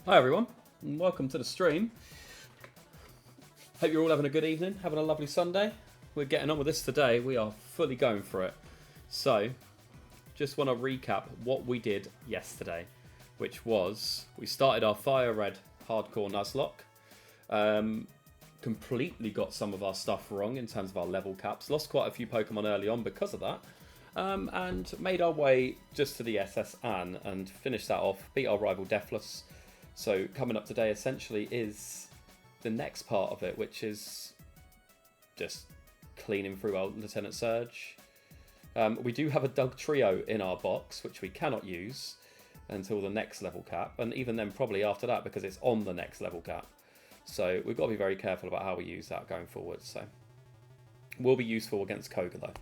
Hi everyone, and welcome to the stream. Hope you're all having a good evening, having a lovely Sunday. We're getting on with this today. We are fully going for it. So, just want to recap what we did yesterday, which was we started our Fire Red Hardcore Nuzlocke. Completely got some of our stuff wrong in terms of our level caps. Lost quite a few Pokemon early on because of that. And made our way just to the SS Anne and finished that off. Beat our rival Deathless. So coming up today essentially is the next part of it, which is just cleaning through our Lieutenant Surge. We do have a Dugtrio in our box, which we cannot use until the next level cap, and even then probably after that because it's on the next level cap. So we've got to be very careful about how we use that going forward. So will be useful against Koga though.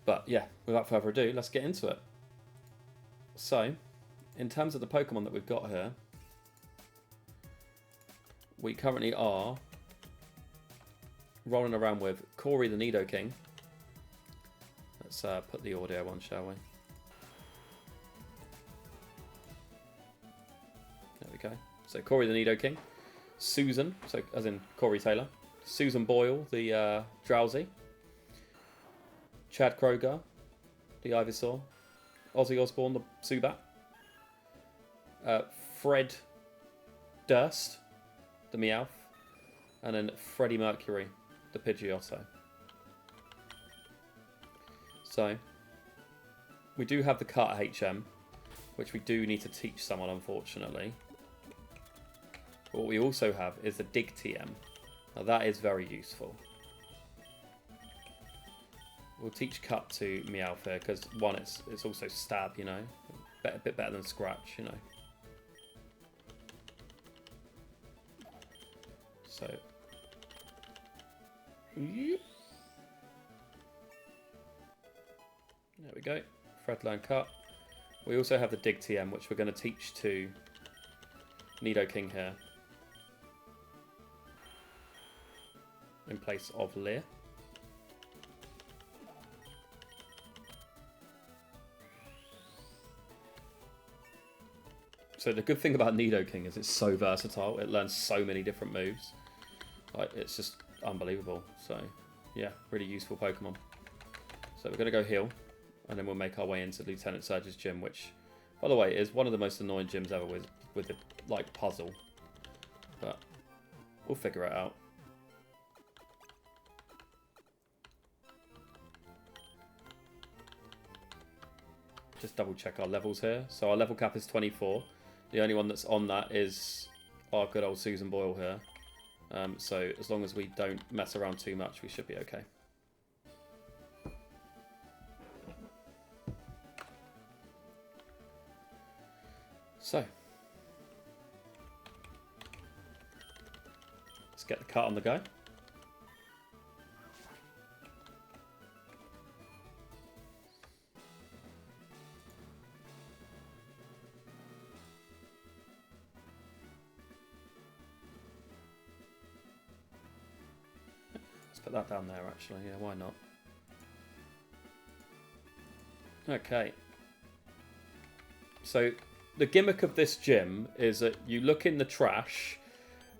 But yeah, without further ado, let's get into it. So, in terms of the Pokemon that we've got here, we currently are rolling around with Corey the Nidoking. Let's put the audio on, shall we? There we go. So Corey the Nidoking, Susan, so as in Corey Taylor, Susan Boyle the Drowsy, Chad Kroger, the Ivysaur, Ozzy Osbourne the Zubat, Fred Durst, the Meowth, and then Freddie Mercury, the Pidgeotto. So, we do have the cut HM, which we do need to teach someone, unfortunately. But what we also have is the Dig TM. Now that is very useful. We'll teach cut to Meowth here, because one, it's also stab, you know. A bit better than scratch, you know. So, yep. There we go. Fredline cut. We also have the Dig TM, which we're going to teach to Nidoking here in place of Leer. So the good thing about Nidoking is it's so versatile. It learns so many different moves. Like, it's just unbelievable. So, yeah, really useful Pokemon. So we're going to go heal, and then we'll make our way into Lieutenant Surge's gym, which, by the way, is one of the most annoying gyms ever with the, like, puzzle. But we'll figure it out. Just double check our levels here. So our level cap is 24. The only one that's on that is our good old Susan Boyle here. So as long as we don't mess around too much, we should be okay. So, let's get the cut on the go. Put that down there actually, yeah, why not? Okay. So the gimmick of this gym is that you look in the trash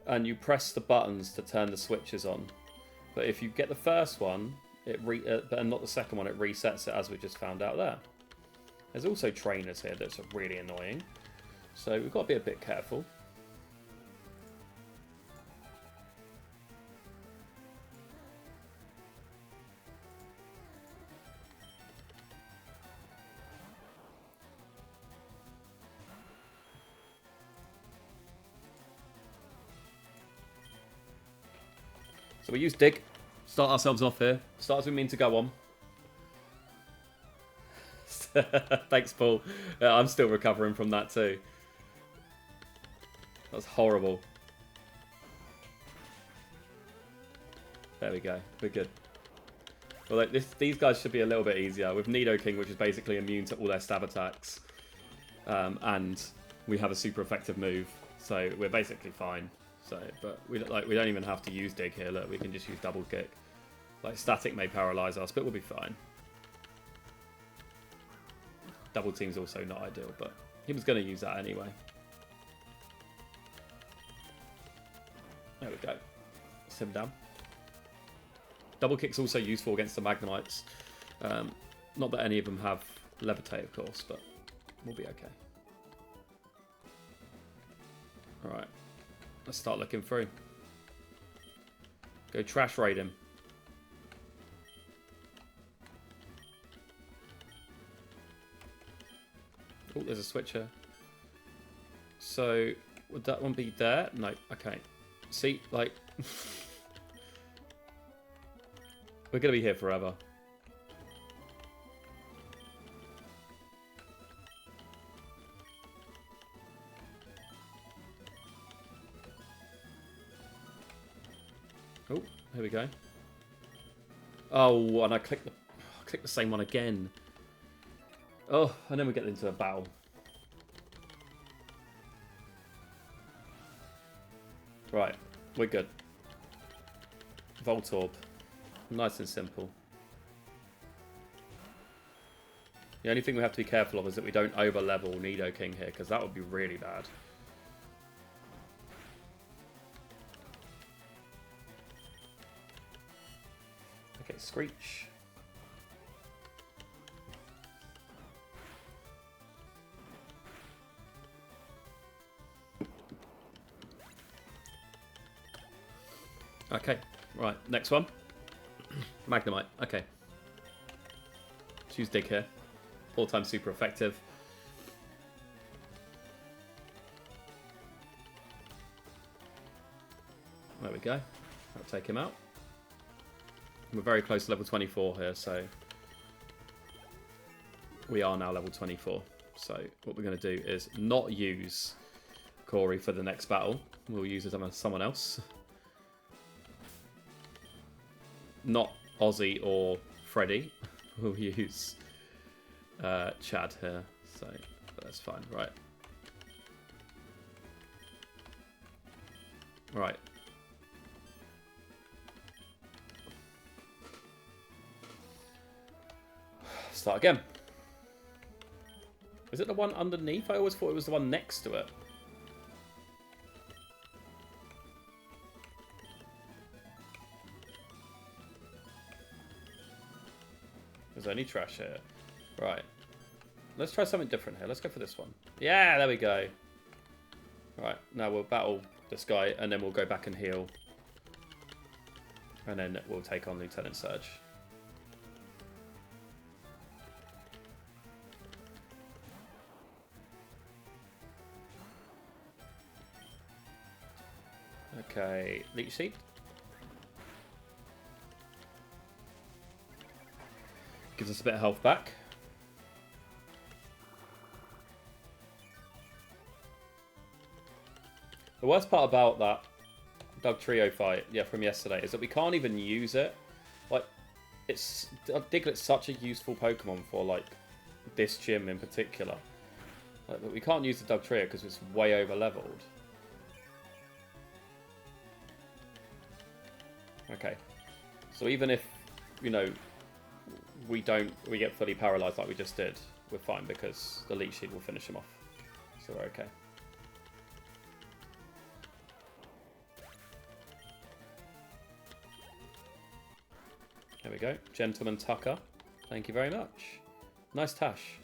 and you press the buttons to turn the switches on. But if you get the first one, but not the second one, it resets it, as we just found out there. There's also trainers here that's really annoying. So we've got to be a bit careful. So we use Dig, start ourselves off here. Start as we mean to go on. Thanks, Paul. Yeah, I'm still recovering from that too. That's horrible. There we go. We're good. Well, like these guys should be a little bit easier. With Nidoking, which is basically immune to all their stab attacks. And we have a super effective move. So we're basically fine. So, but we don't even have to use Dig here. Look, we can just use Double Kick. Like, Static may paralyze us, but we'll be fine. Double Team's also not ideal, but he was going to use that anyway. There we go. Sim down. Double kick's also useful against the Magnemites. Not that any of them have levitate, of course, but we'll be okay. Alright. Let's start looking through. Go trash raid him. Oh, there's a switcher. So, would that one be there? No. Okay. See, like... we're going to be here forever. Oh, here we go. Oh, and I clicked the same one again. Oh, and then we get into a battle. Right, we're good. Voltorb. Nice and simple. The only thing we have to be careful of is that we don't over-level Nidoking here, because that would be really bad. Okay, Screech. Okay, right, next one. Magnemite, okay. Let's use Dig here. 4 times super effective. There we go. That'll take him out. We're very close to level 24 here, so... we are now level 24. So what we're going to do is not use Corey for the next battle. We'll use it on someone else. Not Ozzy or Freddy. We'll use Chad here, so that's fine. Right. Right. Start again. Is it the one underneath? I always thought it was the one next to it. There's only trash here. Right. Let's try something different here. Let's go for this one. Yeah, there we go. Right, now we'll battle this guy, and then we'll go back and heal. And then we'll take on Lieutenant Surge. Okay, Leech Seed. Gives us a bit of health back. The worst part about that Dugtrio fight, yeah, from yesterday, is that we can't even use it. Like, Diglett's such a useful Pokemon for, like, this gym in particular. Like, but we can't use the Dugtrio because it's way over leveled. Okay. So even if, you know, we get fully paralyzed like we just did, we're fine because the Leech Seed will finish him off. So we're okay. There we go. Gentleman Tucker. Thank you very much. Nice Tash.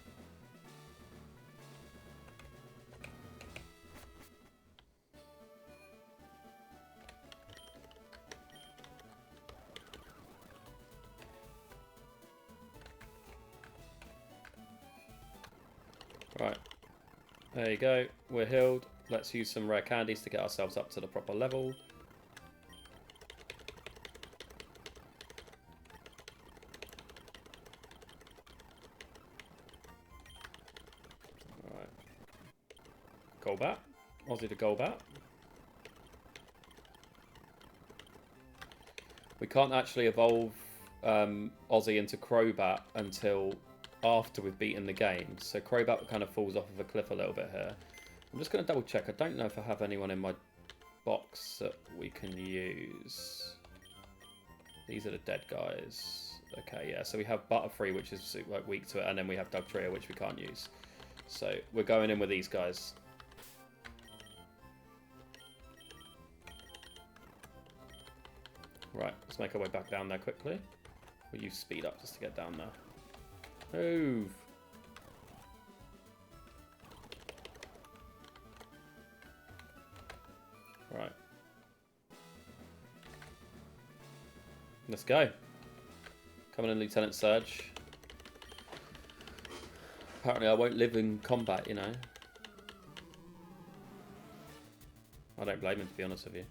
Right. There you go. We're healed. Let's use some rare candies to get ourselves up to the proper level. Golbat. Ozzy to Golbat. We can't actually evolve Ozzy into Crobat until after we've beaten the game. So Crobat kind of falls off of a cliff a little bit here. I'm just going to double check. I don't know if I have anyone in my box that we can use. These are the dead guys. Okay, yeah. So we have Butterfree, which is like weak to it, and then we have Dugtrio, which we can't use. So we're going in with these guys. Right, let's make our way back down there quickly. We'll use speed up just to get down there. Move! Right. Let's go. Coming in, Lieutenant Surge. Apparently I won't live in combat, you know. I don't blame him, to be honest with you.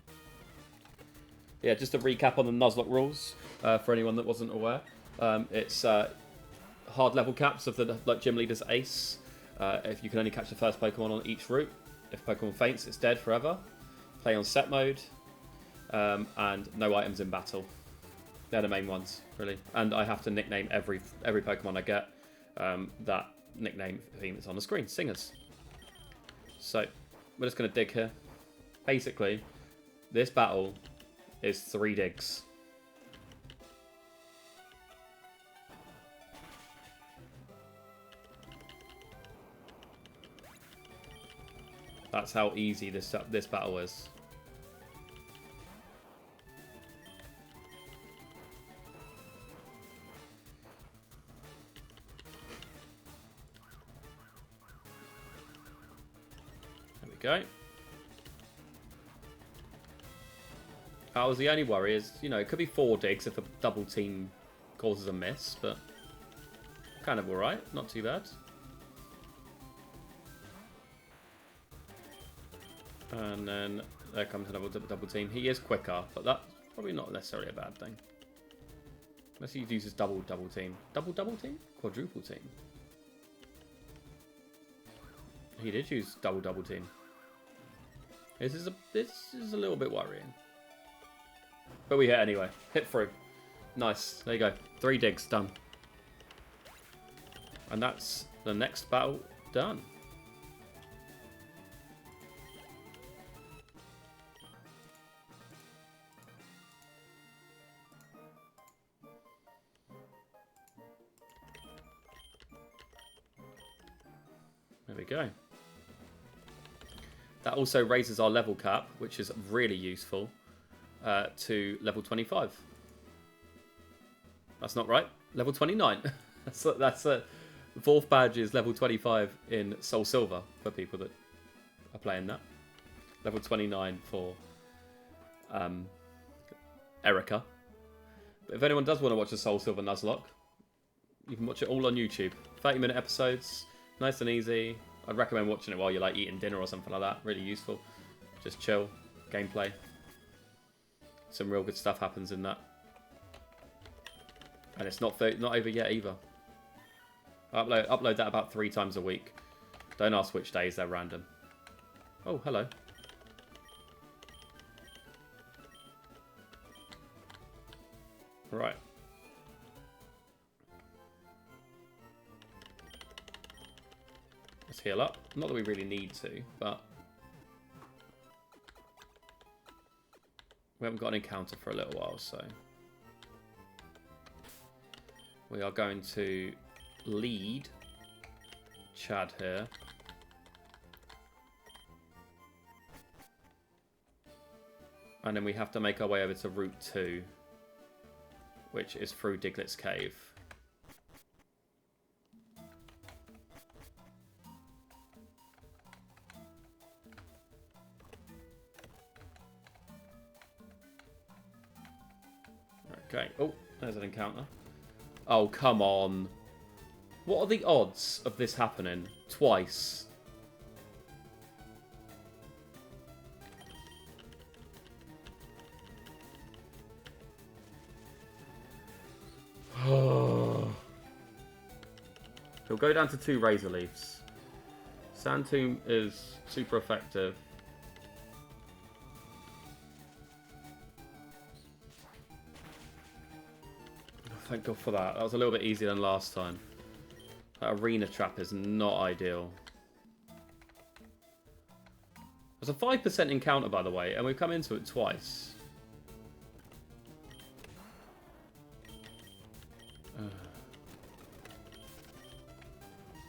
Yeah, just a recap on the Nuzlocke rules for anyone that wasn't aware. It's hard level caps of the gym leader's ace. If you can only catch the first Pokemon on each route. If Pokemon faints, it's dead forever. Play on set mode. And no items in battle. They're the main ones, really. And I have to nickname every Pokemon I get. That nickname theme is on the screen. Singers. So, we're just going to dig here. Basically, this battle is 3 digs. That's how easy this battle is. There we go. That was the only worry is, you know, it could be 4 digs if a double team causes a miss, but kind of alright, not too bad. And then there comes another double team. He is quicker, but that's probably not necessarily a bad thing. Unless he uses double team. Double team? Quadruple team. He did use double team. This is a little bit worrying. But we hit anyway. Hit through. Nice. There you go. 3 digs done. And that's the next battle done. There we go. That also raises our level cap, which is really useful. To level 25. That's not right. Level 29. that's the 4th badge is level 25 in Soul Silver for people that are playing that. Level 29 for Erica. But if anyone does want to watch a Soul Silver Nuzlocke, you can watch it all on YouTube. 30-minute episodes, nice and easy. I'd recommend watching it while you're like eating dinner or something like that. Really useful. Just chill, gameplay. Some real good stuff happens in that. And it's not over yet either. I upload that about 3 times a week. Don't ask which days, they're random. Oh, hello. Right. Let's heal up. Not that we really need to, but we haven't got an encounter for a little while, so we are going to lead Chad here. And then we have to make our way over to Route 2, which is through Diglett's Cave. Okay. Oh, there's an encounter. Oh, come on. What are the odds of this happening twice? He'll go down to 2 Razor Leafs. Sand Tomb is super effective. Thank God for that. That was a little bit easier than last time. That arena trap is not ideal. There's a 5% encounter, by the way, and we've come into it twice.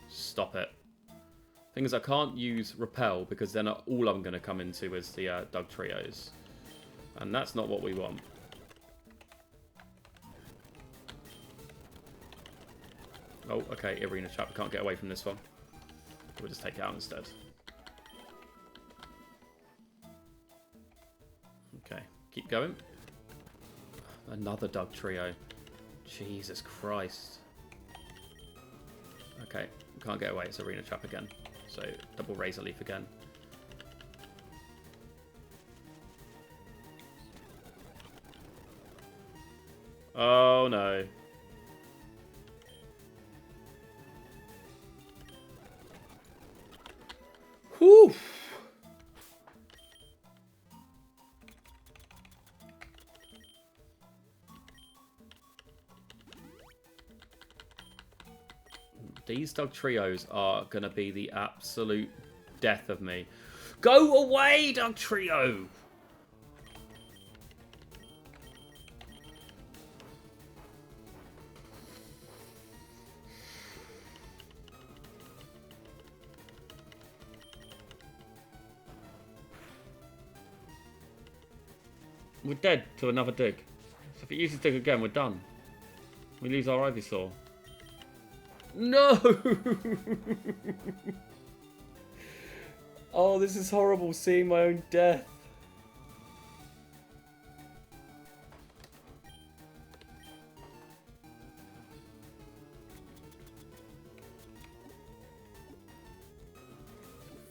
Stop it. Thing is, I can't use Repel because then all I'm going to come into is the Dugtrios. And that's not what we want. Oh, okay, arena trap. We can't get away from this one. We'll just take it out instead. Okay, keep going. Another Dugtrio. Jesus Christ. Okay, can't get away. It's arena trap again. So double razor leaf again. Oh no. Whew. These Dugtrios are going to be the absolute death of me. Go away, Dugtrio! We're dead to another dig. So if it uses dig again, we're done. We lose our Ivysaur. No! Oh, this is horrible, seeing my own death.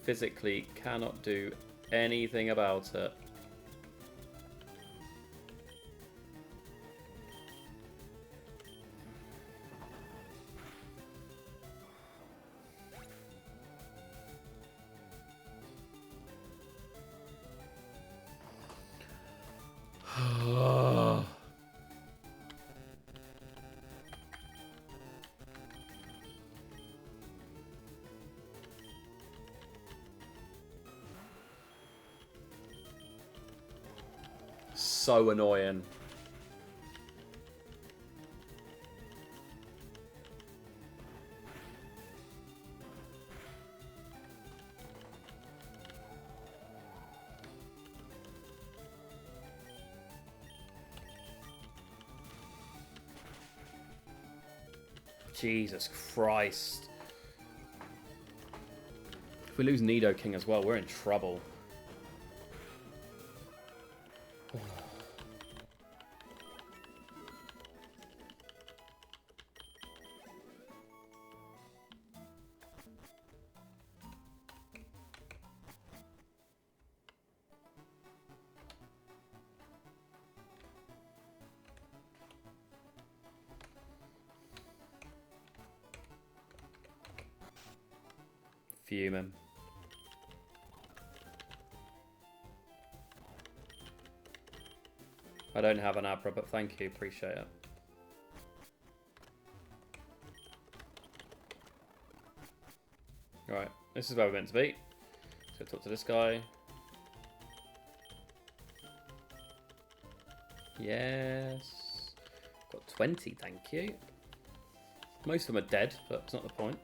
Physically cannot do anything about it. So annoying. Jesus Christ. If we lose Nidoking as well, we're in trouble. Fuming. I don't have an Abra, but thank you, appreciate it. Alright, this is where we're meant to be. So talk to this guy. Yes. Got 20, thank you. Most of them are dead, but it's not the point.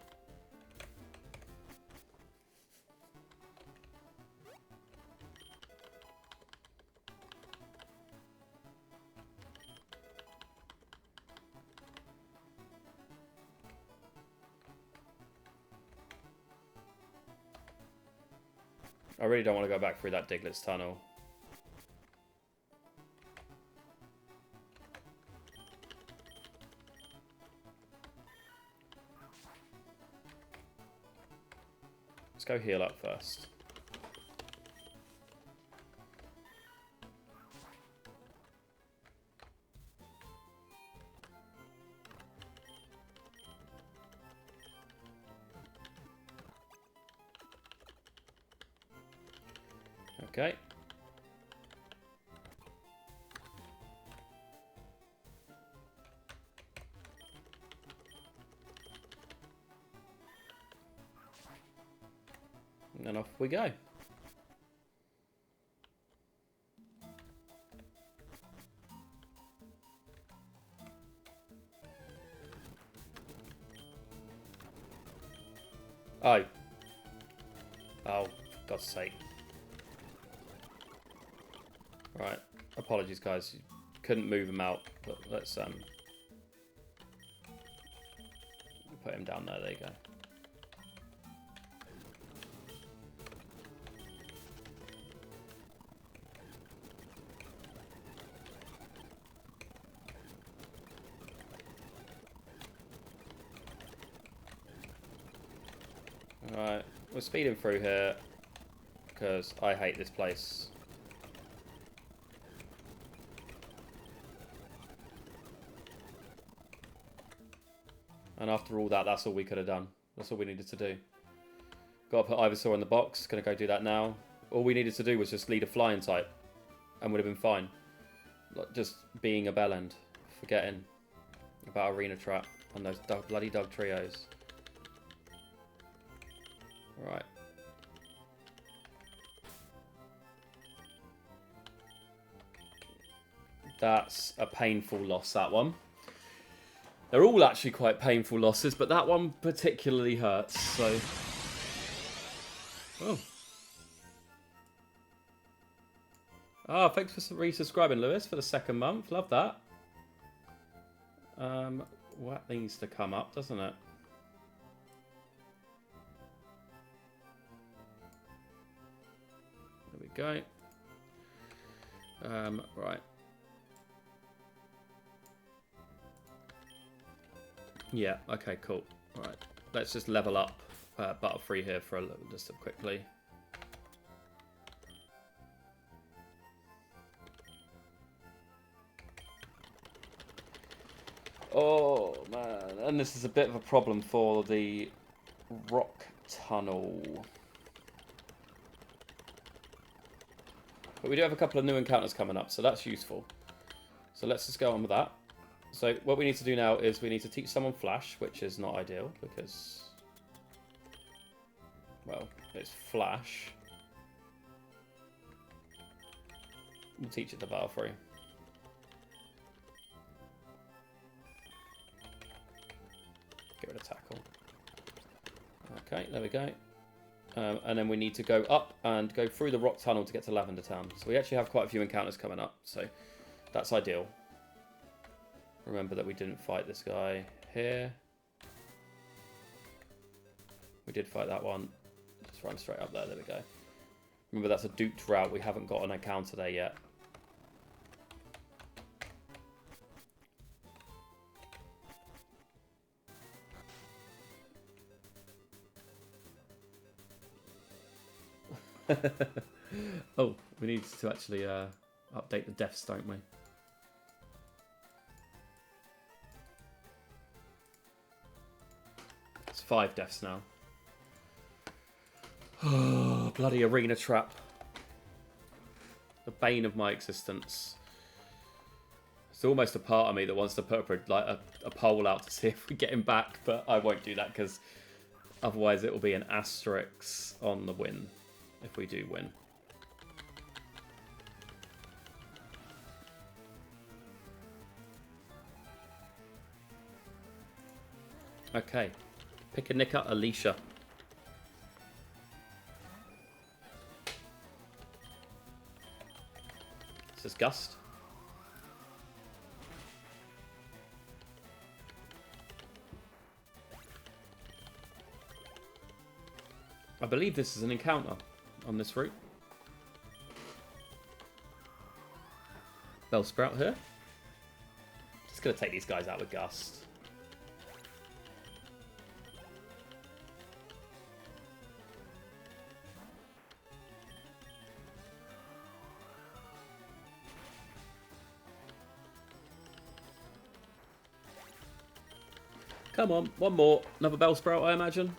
I really don't want to go back through that Diglett's tunnel. Let's go heal up first. Okay. And off we go. Oh. Oh, for God's sake. Right. Apologies, guys. Couldn't move them out, but let's put him down there. There you go. Alright, we're speeding through here because I hate this place. And after all that, that's all we could have done. That's all we needed to do. Got to put Ivysaur in the box. Gonna go do that now. All we needed to do was just lead a flying type. And would have been fine. Like just being a bellend. Forgetting about Arena Trap and those bloody Dugtrios. Right. That's a painful loss, that one. They're all actually quite painful losses, but that one particularly hurts, so... Oh. Ah, thanks for resubscribing, Lewis, for the 2nd month. Love that. What needs to come up, doesn't it? There we go. Right. Yeah, okay, cool. Alright, let's just level up Butterfree here for a little, just quickly. Oh, man. And this is a bit of a problem for the rock tunnel. But we do have a couple of new encounters coming up, so that's useful. So let's just go on with that. So what we need to do now is we need to teach someone Flash, which is not ideal because, well, it's Flash. We'll teach it to Butterfree. Get rid of Tackle. Okay, there we go. And then we need to go up and go through the rock tunnel to get to Lavender Town. So we actually have quite a few encounters coming up, so that's ideal. Remember that we didn't fight this guy here. We did fight that one. Just run straight up there. There we go. Remember, that's a duped route. We haven't got an encounter there yet. Oh, we need to actually update the deaths, don't we? It's 5 deaths now. Oh, bloody Arena Trap. The bane of my existence. It's almost a part of me that wants to put a poll out to see if we get him back, but I won't do that because otherwise it will be an asterisk on the win if we do win. Okay. Pick a nick up, Alicia. This is Gust. I believe this is an encounter on this route. Bellsprout here. Just going to take these guys out with Gust. Come on, one more. Another Bellsprout, I imagine.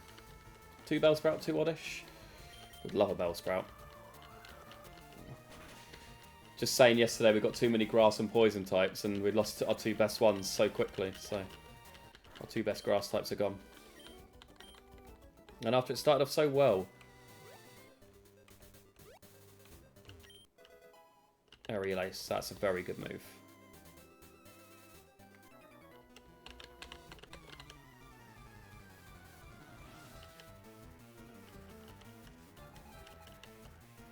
2 Bellsprout, 2 oddish. Would love a Bellsprout. Just saying, yesterday we got too many grass and poison types and we lost our 2 best ones so quickly. So our 2 best grass types are gone. And after it started off so well. Aerial Ace, that's a very good move.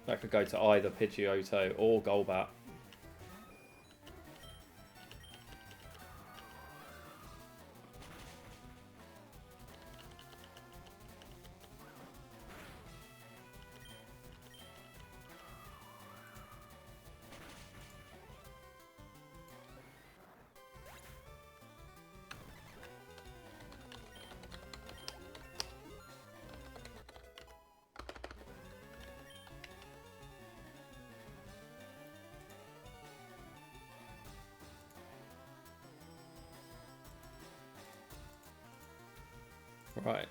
That could go to either Pidgeotto or Golbat. Right.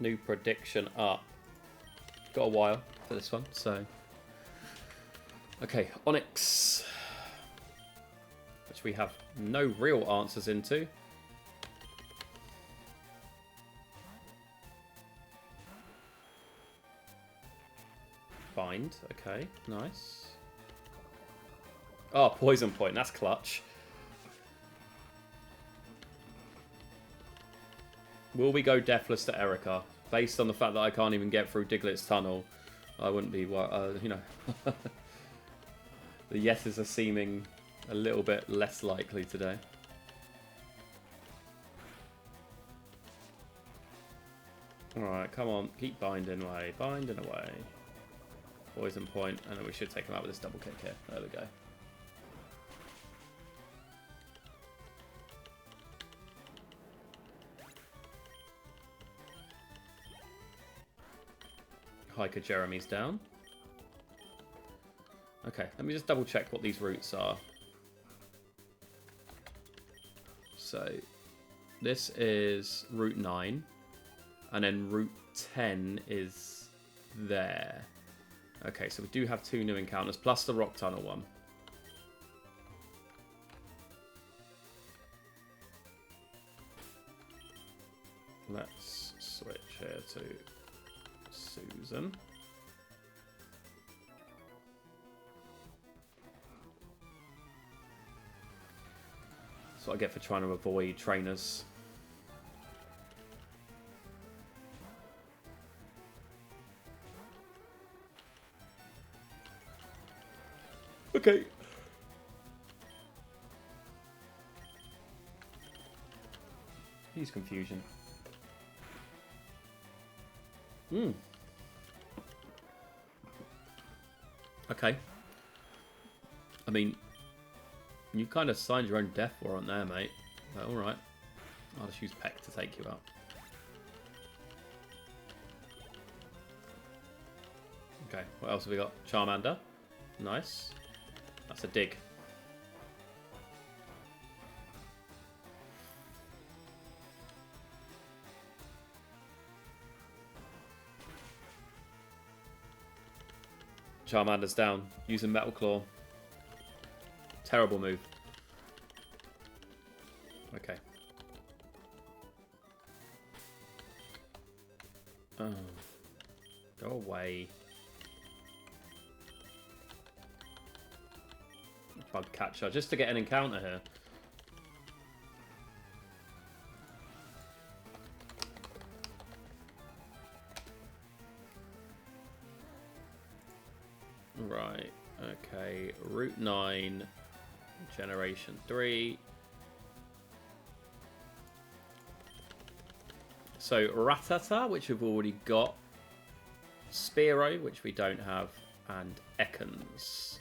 New prediction up. Got a while for this one, so. Okay, Onyx. Which we have no real answers into. Bind, okay, nice. Oh, Poison Point, that's clutch. Will we go Deathless to Erica? Based on the fact that I can't even get through Diglett's tunnel, I wouldn't be, you know. The yeses are seeming a little bit less likely today. Alright, come on, keep binding away, binding away. Poison Point, and then we should take him out with this double kick here. There we go. Hiker Jeremy's down. Okay, let me just double check what these routes are. So, this is Route 9, and then Route 10 is there. Okay, so we do have 2 new encounters, plus the Rock Tunnel one. Let's switch here to Susan. That's what I get for trying to avoid trainers. Okay. Use confusion. Okay. I mean, you kind of signed your own death warrant there, mate. But alright. I'll just use Peck to take you out. Okay, what else have we got? Charmander. Nice. That's a dig. Charmander's down. Using Metal Claw. Terrible move. Okay. Oh. Go away. Bug catcher, just to get an encounter here. Right, okay. Route 9, Generation 3. So, Rattata, which we've already got. Spearow, which we don't have. And Ekans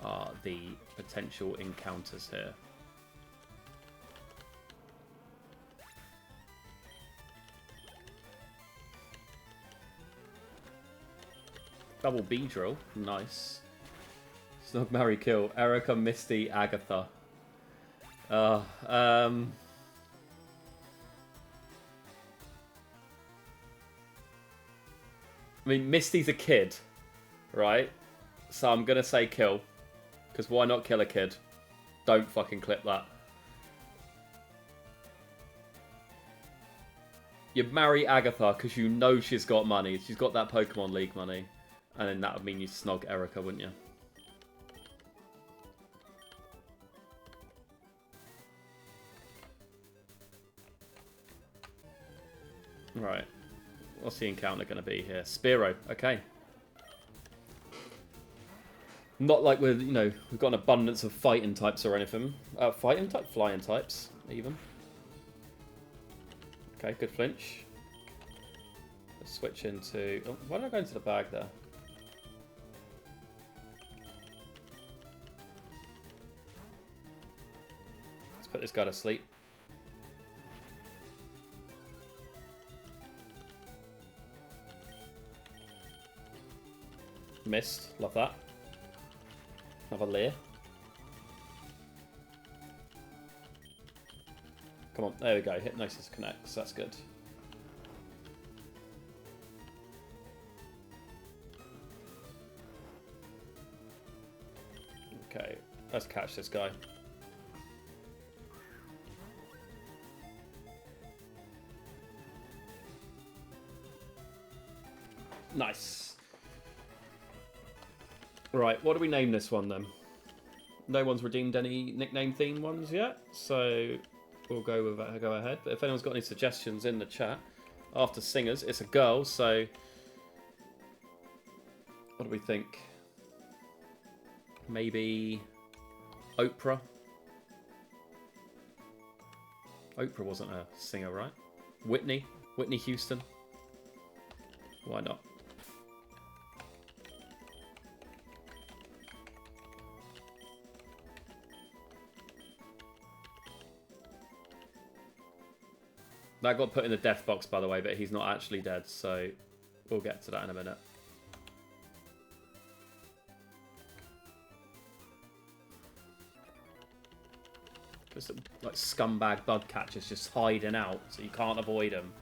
are the potential encounters here. Double B drill, nice. Snog, marry, kill. Erica, Misty, Agatha. I mean, Misty's a kid, right? So I'm gonna say kill. Because why not kill a kid? Don't fucking clip that. You marry Agatha because you know she's got money. She's got that Pokemon League money. And then that would mean you snog Erica, wouldn't you? Right. What's the encounter going to be here? Spearow. Okay. Not like we're, you know, we've got an abundance of fighting types or anything. Fighting type? Flying types, even. Okay, good flinch. Let's switch into... Oh, why did I go into the bag there? Let's put this guy to sleep. Missed. Love that. Another Leer. Come on, there we go. Hypnosis connects. That's good. Okay, let's catch this guy. Nice. Right, what do we name this one then? No one's redeemed any nickname theme ones yet, so we'll go with that. Go ahead. But if anyone's got any suggestions in the chat, after singers, it's a girl, so what do we think? Maybe Oprah. Oprah wasn't a singer, right? Whitney Houston. Why not? That got put in the death box, by the way, but he's not actually dead, so we'll get to that in a minute. Just like scumbag bug catchers just hiding out, so you can't avoid them.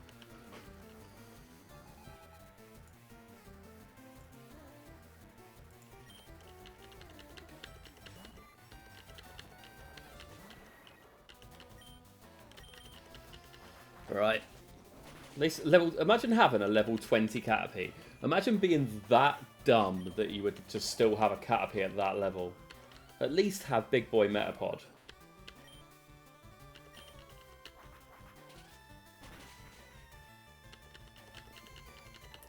Right. Imagine having a level 20 Caterpie. Imagine being that dumb that you would just still have a Caterpie at that level. At least have Big Boy Metapod.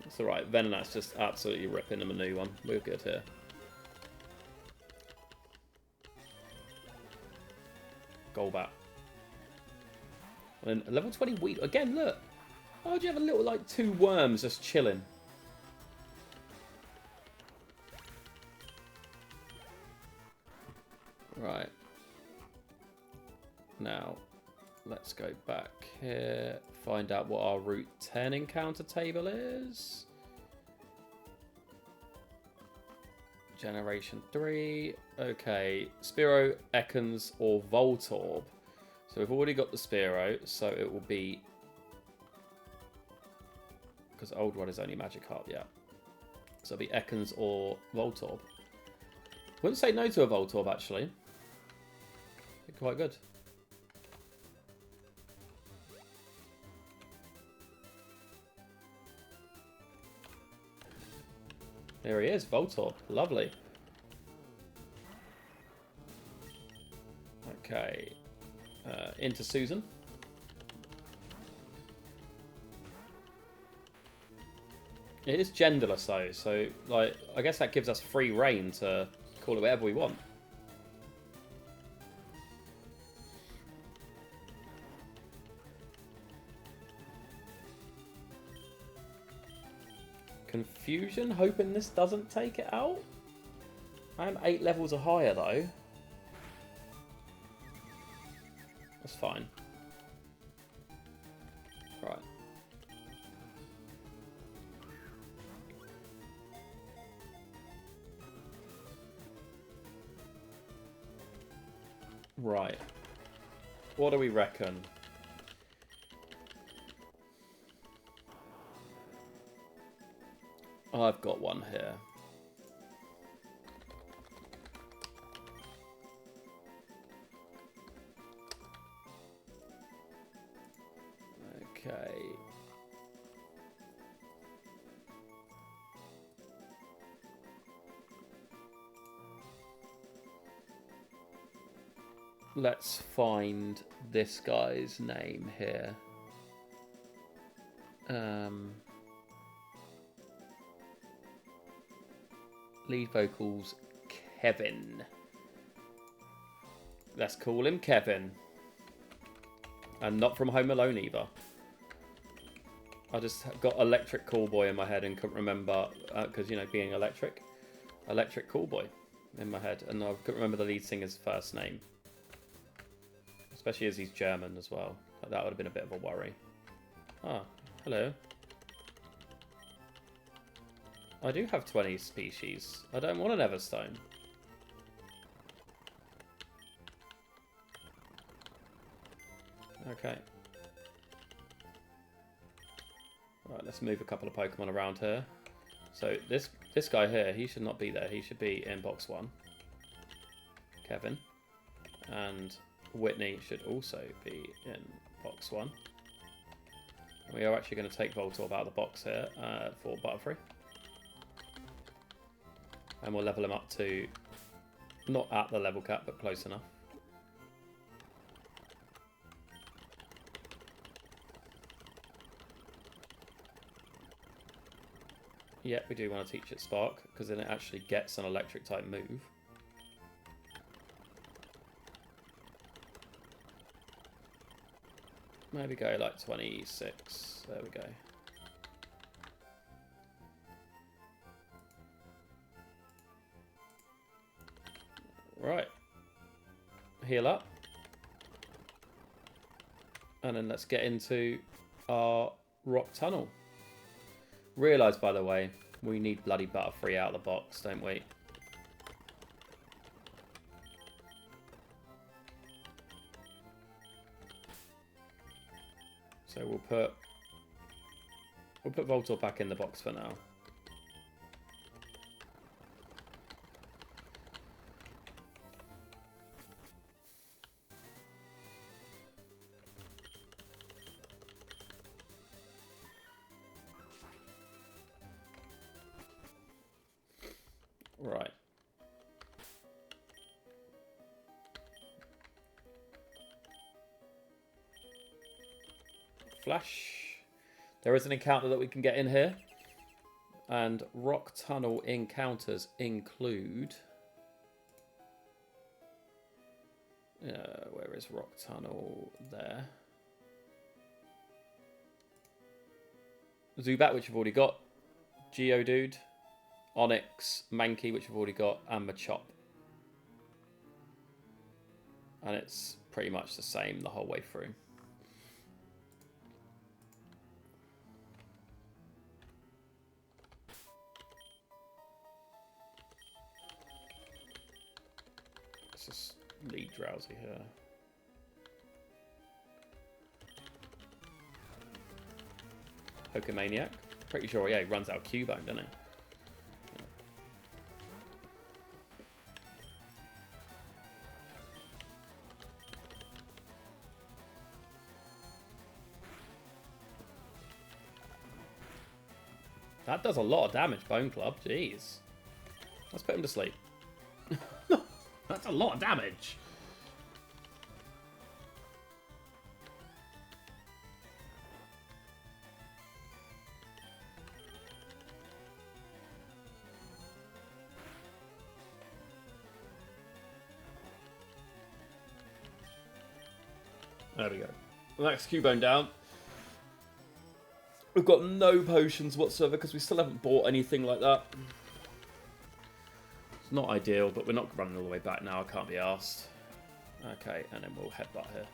It's alright. Venonat's just absolutely ripping him a new one. We're good here. Golbat. And then level 20 Weed. Again, look. Why would you have a little, like, 2 worms just chilling? Right. Now, let's go back here. Find out what our Route 10 encounter table is. Generation 3. Okay. Spearow, Ekans, or Voltorb. So we've already got the Spearow, so it will be... Because Old One is only Magikarp, yeah. So it'll be Ekans or Voltorb. Wouldn't say no to a Voltorb, actually. Quite good. There he is, Voltorb. Lovely. Okay. Into Susan. It is genderless though, so like I guess that gives us free reign to call it whatever we want. Confusion, hoping this doesn't take it out. I am 8 levels or higher though. That's fine. Right. Right. What do we reckon? I've got one here. Okay. Let's find this guy's name here. Lead vocals, Kevin. Let's call him Kevin. And not from Home Alone either. I just got Electric Callboy in my head and couldn't remember, because, you know, being electric. Electric Callboy in my head. And I couldn't remember the lead singer's first name. Especially as he's German as well. That would have been a bit of a worry. Ah, hello. I do have 20 species. I don't want an Everstone. Okay. Right, let's move a couple of Pokemon around here. So this guy here, he should not be there. He should be in box 1. Kevin. And Whitney should also be in box 1. And we are actually going to take Voltorb out of the box here for Butterfree. And we'll level him up to, not at the level cap, but close enough. Yeah, we do want to teach it Spark, because then it actually gets an electric type move. Maybe go like 26. There we go. Right. Heal up. And then let's get into our rock tunnel. Realise, by the way, we need bloody Butterfree out of the box, don't we? So we'll put Voltorb back in the box for now. Right. Flash. There is an encounter that we can get in here. And rock tunnel encounters include... where is rock tunnel? There. Zubat, which we've already got. Geodude. Onyx, Mankey, which we've already got, and Machop. And it's pretty much the same the whole way through. Let's just lead Drowsy here. Pokemaniac. Pretty sure, yeah, he runs out of Cubone, doesn't he? That does a lot of damage, Bone Club. Jeez. Let's put him to sleep. That's a lot of damage. There we go. Next Cubone down. We've got no potions whatsoever because we still haven't bought anything like that. It's not ideal, but we're not running all the way back now. I can't be arsed. Okay, and then we'll headbutt here.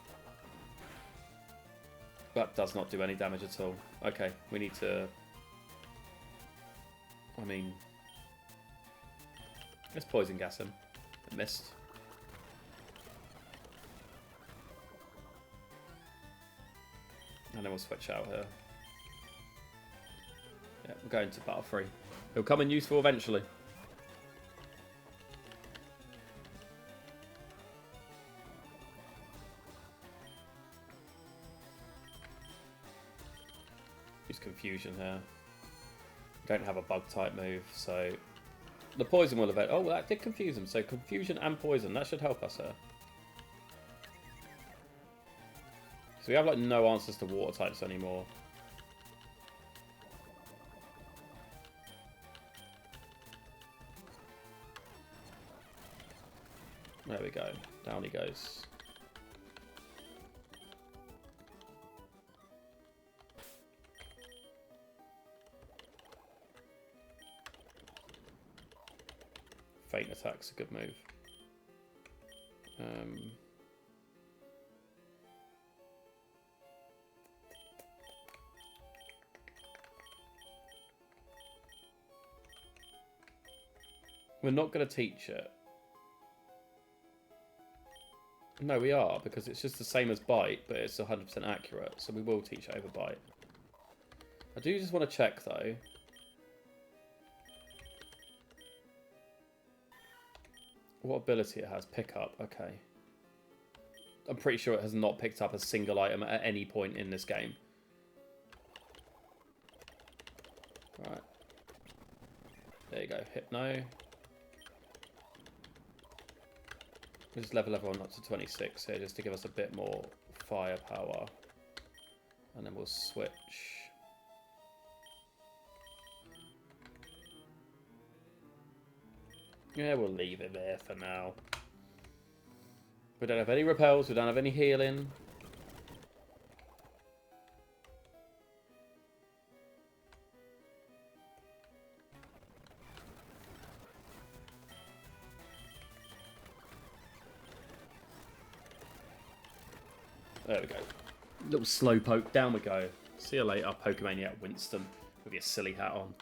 That does not do any damage at all. Okay, we need to... I mean... let's poison gas him. It missed. And then we'll switch out here. Yeah, we're going to Butterfree. He'll come in useful eventually. Use Confusion here. Don't have a bug type move, so the poison will event. Oh, well, that did confuse him. So Confusion and Poison, that should help us here. So we have like no answers to water types anymore. There we go. Down he goes. Faint attack's a good move. We're not going to teach it. No, we are, because it's just the same as bite, but it's 100% accurate. So we will teach over bite. I do just want to check, though. What ability it has? Pick up. Okay. I'm pretty sure it has not picked up a single item at any point in this game. Right. There you go. Hypno. We'll just level everyone up to 26 here just to give us a bit more firepower. And then we'll switch. Yeah, we'll leave it there for now. We don't have any repels, we don't have any healing. There we go. Little slow poke, down we go. See you later, Pokemaniac Winston, with your silly hat on.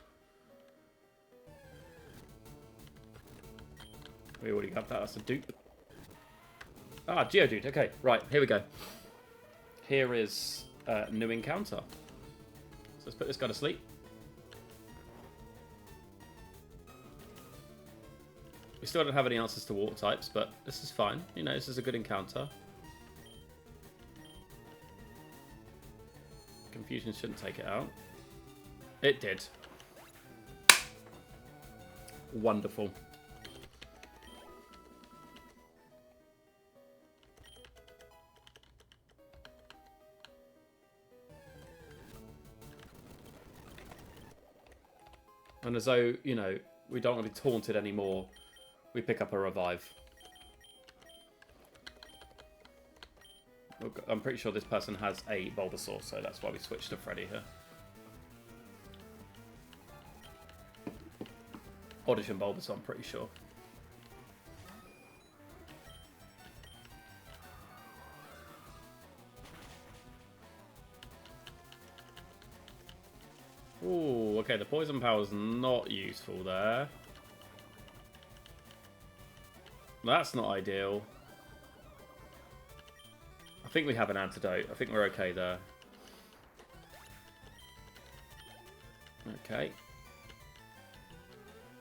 We already got that, that's a dupe. Ah, Geodude, okay, right, here we go. Here is a new encounter. So let's put this guy to sleep. We still don't have any answers to water types, but this is fine. You know, this is a good encounter. Confusion shouldn't take it out. It did. Wonderful. And as though, you know, we don't want to be taunted anymore, we pick up a revive. I'm pretty sure this person has a Bulbasaur, so that's why we switched to Freddy here. Audition Bulbasaur, I'm pretty sure. Ooh, okay, the poison power's not useful there. That's not ideal. I think we have an antidote. I think we're okay there. Okay.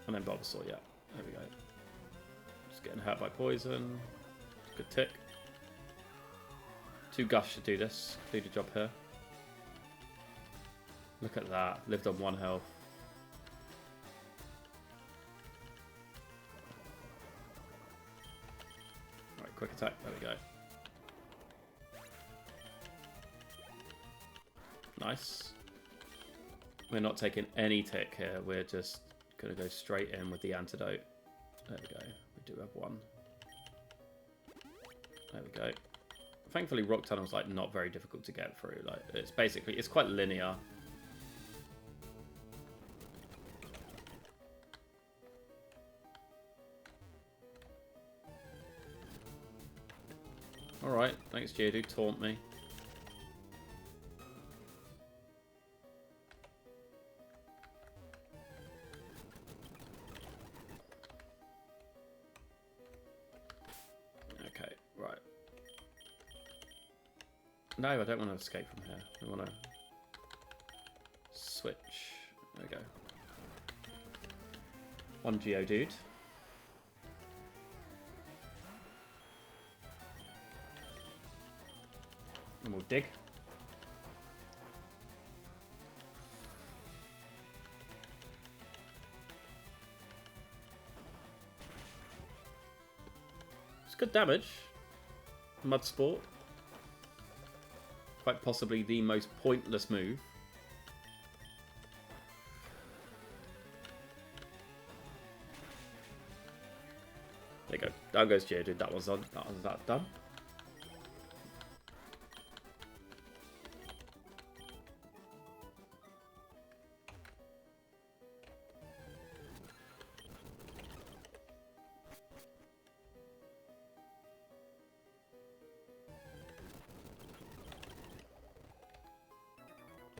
And then Bulbasaur, yeah. There we go. Just getting hurt by poison. Good tick. 2 Gush should do this. Do the job here. Look at that. Lived on 1 health. Right, quick attack. There we go. Nice. We're not taking any tick here. We're just going to go straight in with the antidote. There we go. We do have 1. There we go. Thankfully, Rock Tunnel's like not very difficult to get through. Like it's quite linear. Alright, thanks Geodude, taunt me. Okay, right. No, I don't want to escape from here. I want to switch. There we go. 1 Geodude. And we'll dig. It's good damage. Mud Sport. Quite possibly the most pointless move. There you go. Down goes Geodude. That was done. That done.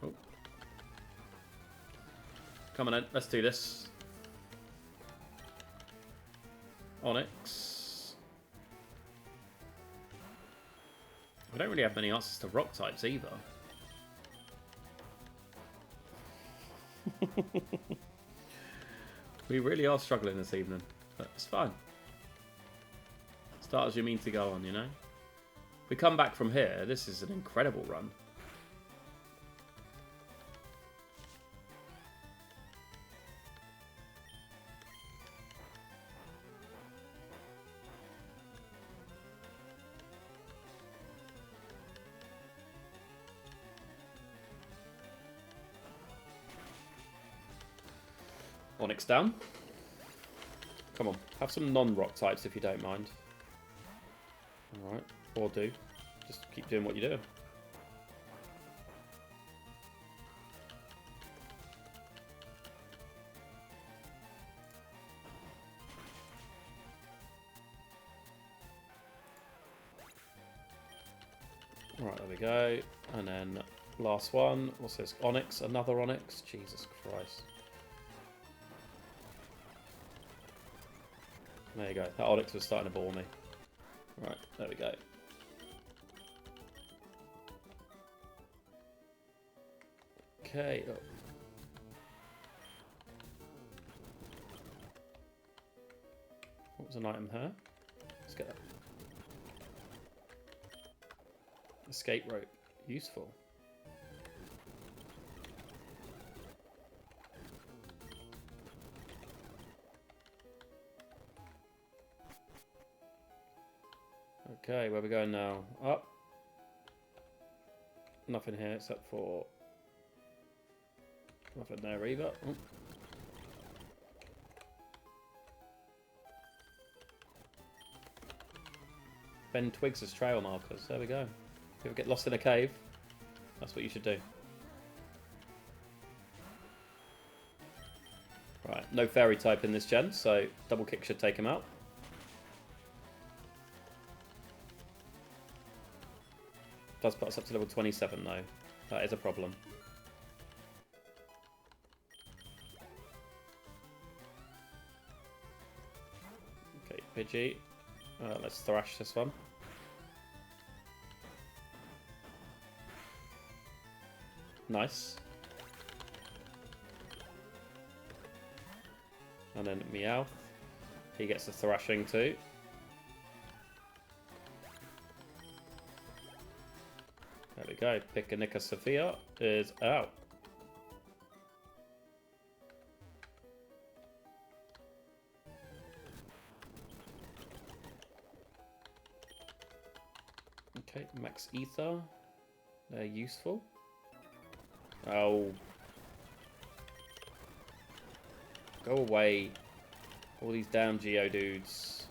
Oh. Come on in, let's do this. Onyx. don't really have many answers to rock types either. We really are struggling this evening, but it's fine. Start as you mean to go on, you know? If we come back from here, this is an incredible run. Onyx down. Come on, have some non-rock types if you don't mind. Alright, or do. Just keep doing what you're doing. Alright, there we go. And then last one. What's this? Onyx, another Onyx. Jesus Christ. There you go. That Onyx was starting to bore me. Right, there we go. Okay. Oh. What was an item here? Let's get that. Escape rope. Useful. Okay, where are we going now? Up. Nothing here except for... Nothing there either. Oh. Ben Twigs as trail markers. There we go. If you ever get lost in a cave, that's what you should do. Right, no fairy type in this gen, so double kick should take him out. Does put us up to level 27 though. That is a problem. Okay, Pidgey. Let's thrash this one. Nice. And then Meowth. He gets the thrashing too. There we go. Pickanicka Sophia is out. Okay, Max Ether. They're useful. Oh. Go away. All these damn Geodudes.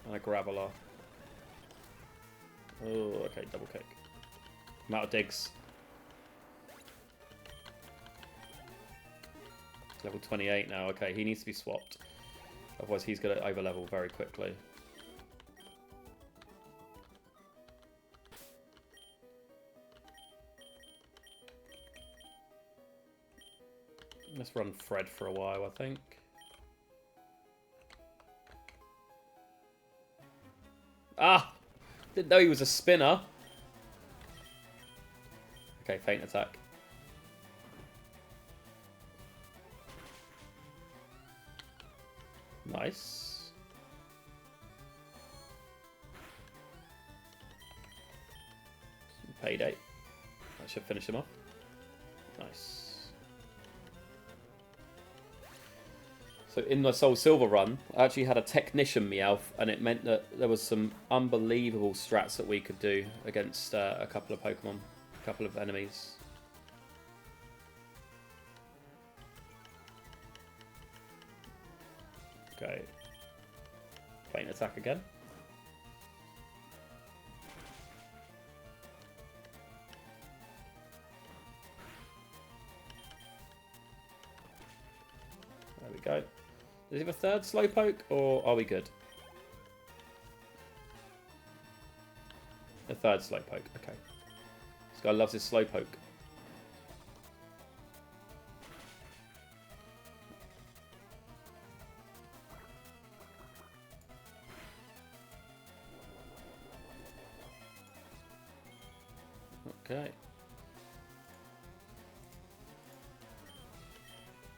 And a Graveler. Oh, okay, double kick. I'm out of digs. Level 28 now. Okay, he needs to be swapped. Otherwise he's going to overlevel very quickly. Let's run Fred for a while, I think. Ah! Didn't know he was a spinner. Okay, feint attack. Nice. Payday. That should finish him off. Nice. So in the Soul Silver run, I actually had a Technician Meowth, and it meant that there was some unbelievable strats that we could do against a couple of Pokemon. Couple of enemies. Okay. Feint attack again. There we go. Does he have a third Slowpoke, or are we good? A third Slowpoke, okay. This guy loves his Slowpoke. Okay.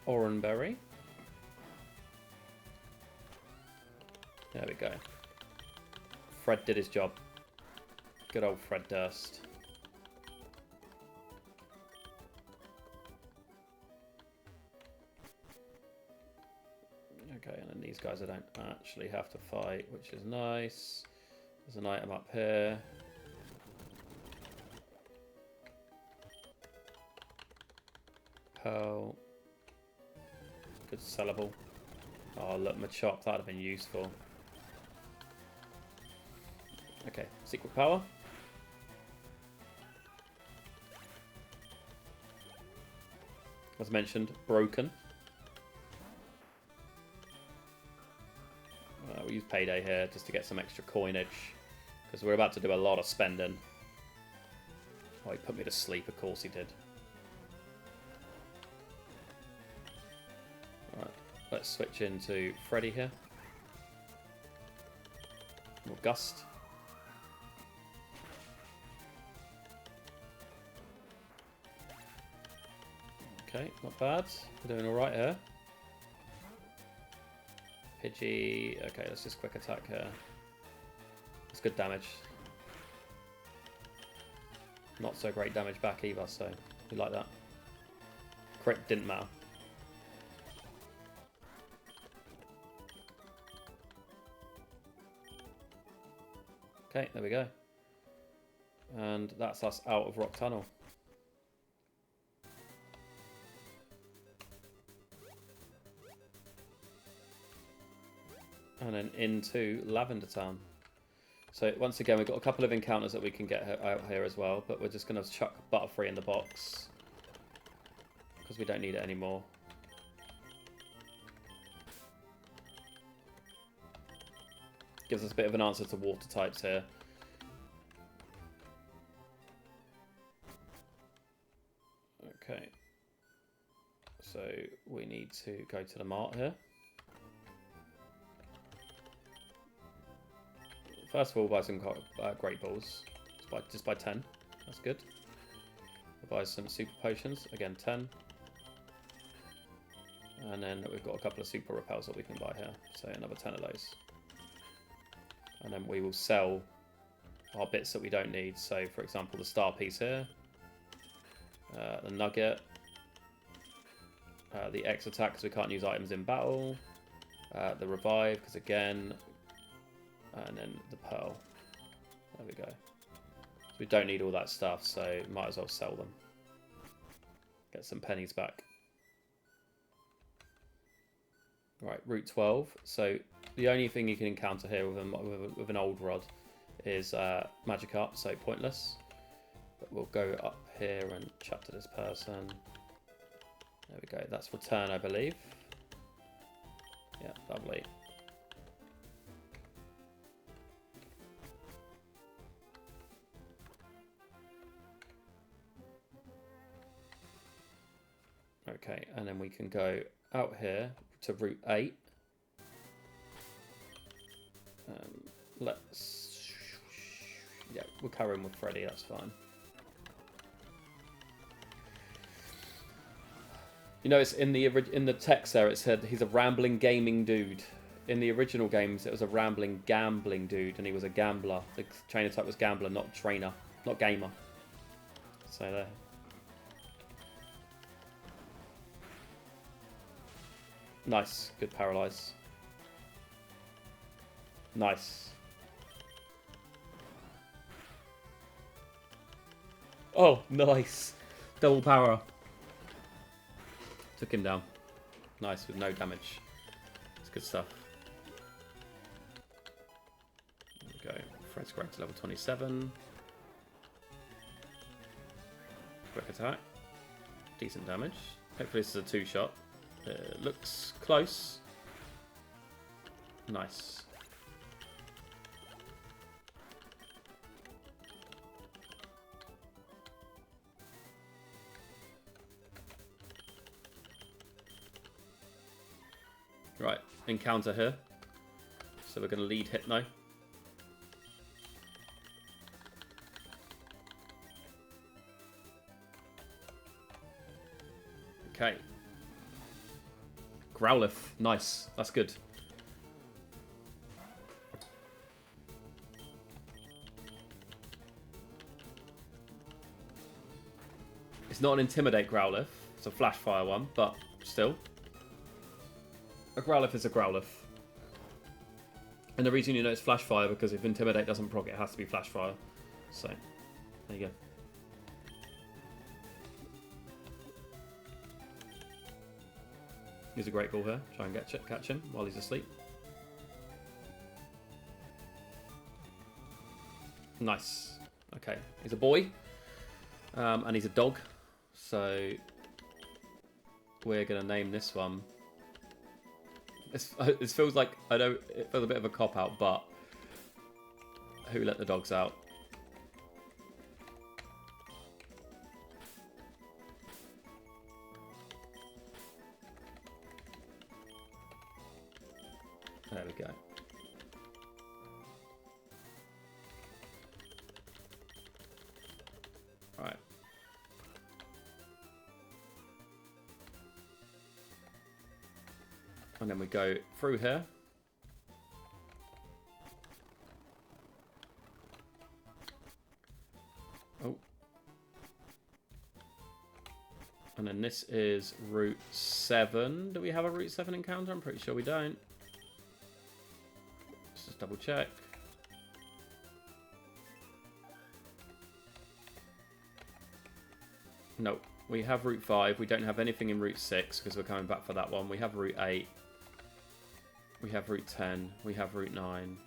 Oranberry. There we go. Fred did his job. Good old Fred Durst. Okay, and then these guys I don't actually have to fight, which is nice. There's an item up here. Pearl. Good sellable. Oh, look, Machop. That would have been useful. Okay, secret power. As mentioned, broken. We'll use Payday here just to get some extra coinage. Because we're about to do a lot of spending. Oh, he put me to sleep. Of course he did. Alright, let's switch into Freddy here. More Gust. Okay, not bad. We're doing alright here. Pidgey. Okay, let's just quick attack here. It's good damage. Not so great damage back either, so we like that. Crit didn't matter. Okay, there we go. And that's us out of Rock Tunnel. And then into Lavender Town. So once again, we've got a couple of encounters that we can get out here as well, but we're just going to chuck Butterfree in the box because we don't need it anymore. Gives us a bit of an answer to water types here. Okay. So we need to go to the mart here. First of all, buy some Great Balls. Just buy 10. That's good. We'll buy some Super Potions. Again, 10. And then we've got a couple of Super Repels that we can buy here. So another 10 of those. And then we will sell our bits that we don't need. So, for example, the Star Piece here. The Nugget. The X Attack, because we can't use items in battle. The Revive, because again... And then the Pearl. There we go. So we don't need all that stuff, so might as well sell them. Get some pennies back. Right, Route 12. So the only thing you can encounter here with an old rod is Magikarp, so pointless. But we'll go up here and chat to this person. There we go. That's return, I believe. Yeah, lovely. Okay, and then we can go out here to Route 8. Yeah, we'll carry on with Freddy, that's fine. You know, it's in the text there, it said he's a rambling gaming dude. In the original games, it was a rambling gambling dude, and he was a gambler. The trainer type was gambler, not trainer, not gamer. So there. Nice, good paralyze. Nice. Oh, nice. Double power. Took him down. Nice, with no damage. It's good stuff. There we go. Fred's going to level 27. Quick attack. Decent damage. Hopefully this is a two-shot. Looks close. Nice. Right, encounter here. So we're going to lead Hypno. Okay. Growlithe. Nice. That's good. It's not an Intimidate Growlithe. It's a Flash Fire one, but still. A Growlithe is a Growlithe. And the reason you know it's Flash Fire, because if Intimidate doesn't proc, it has to be Flash Fire. So, there you go. Use a Great Ball here. Try and catch him while he's asleep. Nice. Okay, he's a boy. And he's a dog. So, we're going to name this one. It feels like, I know it feels a bit of a cop-out, but who let the dogs out? There we go. Right. And then we go through here. Oh. And then this is Route 7. Do we have a Route 7 encounter? I'm pretty sure we don't. Let's just double check. No, we have Route 5. We don't have anything in Route 6 because we're coming back for that one. We have Route 8. We have Route 10. We have Route 9.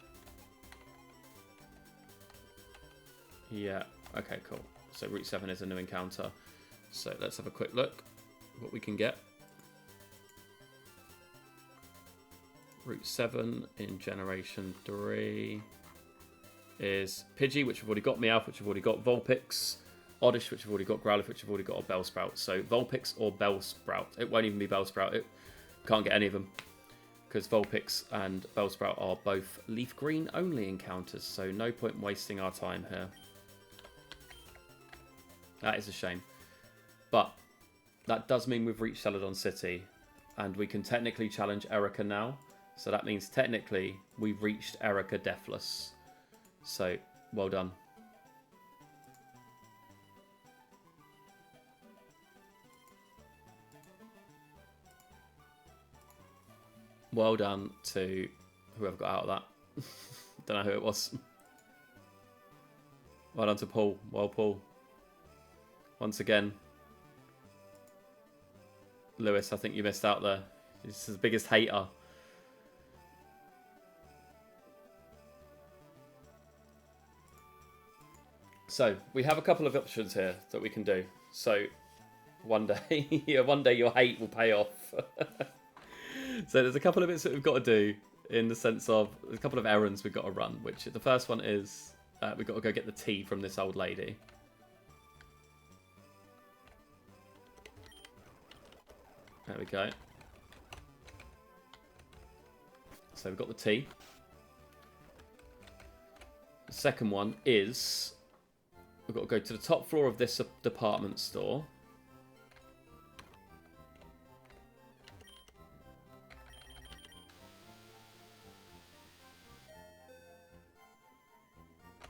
Yeah, okay, cool. So Route 7 is a new encounter. So let's have a quick look what we can get. Route 7 in Generation 3 is Pidgey, which we've already got, Meowth, which we've already got, Vulpix, Oddish, which we've already got, Growlithe, which we've already got, or Bellsprout. So Vulpix or Bellsprout. It won't even be Bellsprout. It can't get any of them, because Vulpix and Bellsprout are both Leaf Green only encounters, so no point wasting our time here. That is a shame. But that does mean we've reached Celadon City, and we can technically challenge Erica now. So that means technically we've reached Erica Deathless. So, well done. Well done to whoever got out of that. Don't know who it was. Well done to Paul. Well, Paul. Once again. Lewis, I think you missed out there. He's the biggest hater. So, we have a couple of options here that we can do. So, one day, yeah, one day your hate will pay off. So there's a couple of bits that we've got to do, in the sense of a couple of errands we've got to run, which the first one is we've got to go get the tea from this old lady. There we go. So we've got the tea. The second one is we've got to go to the top floor of this department store.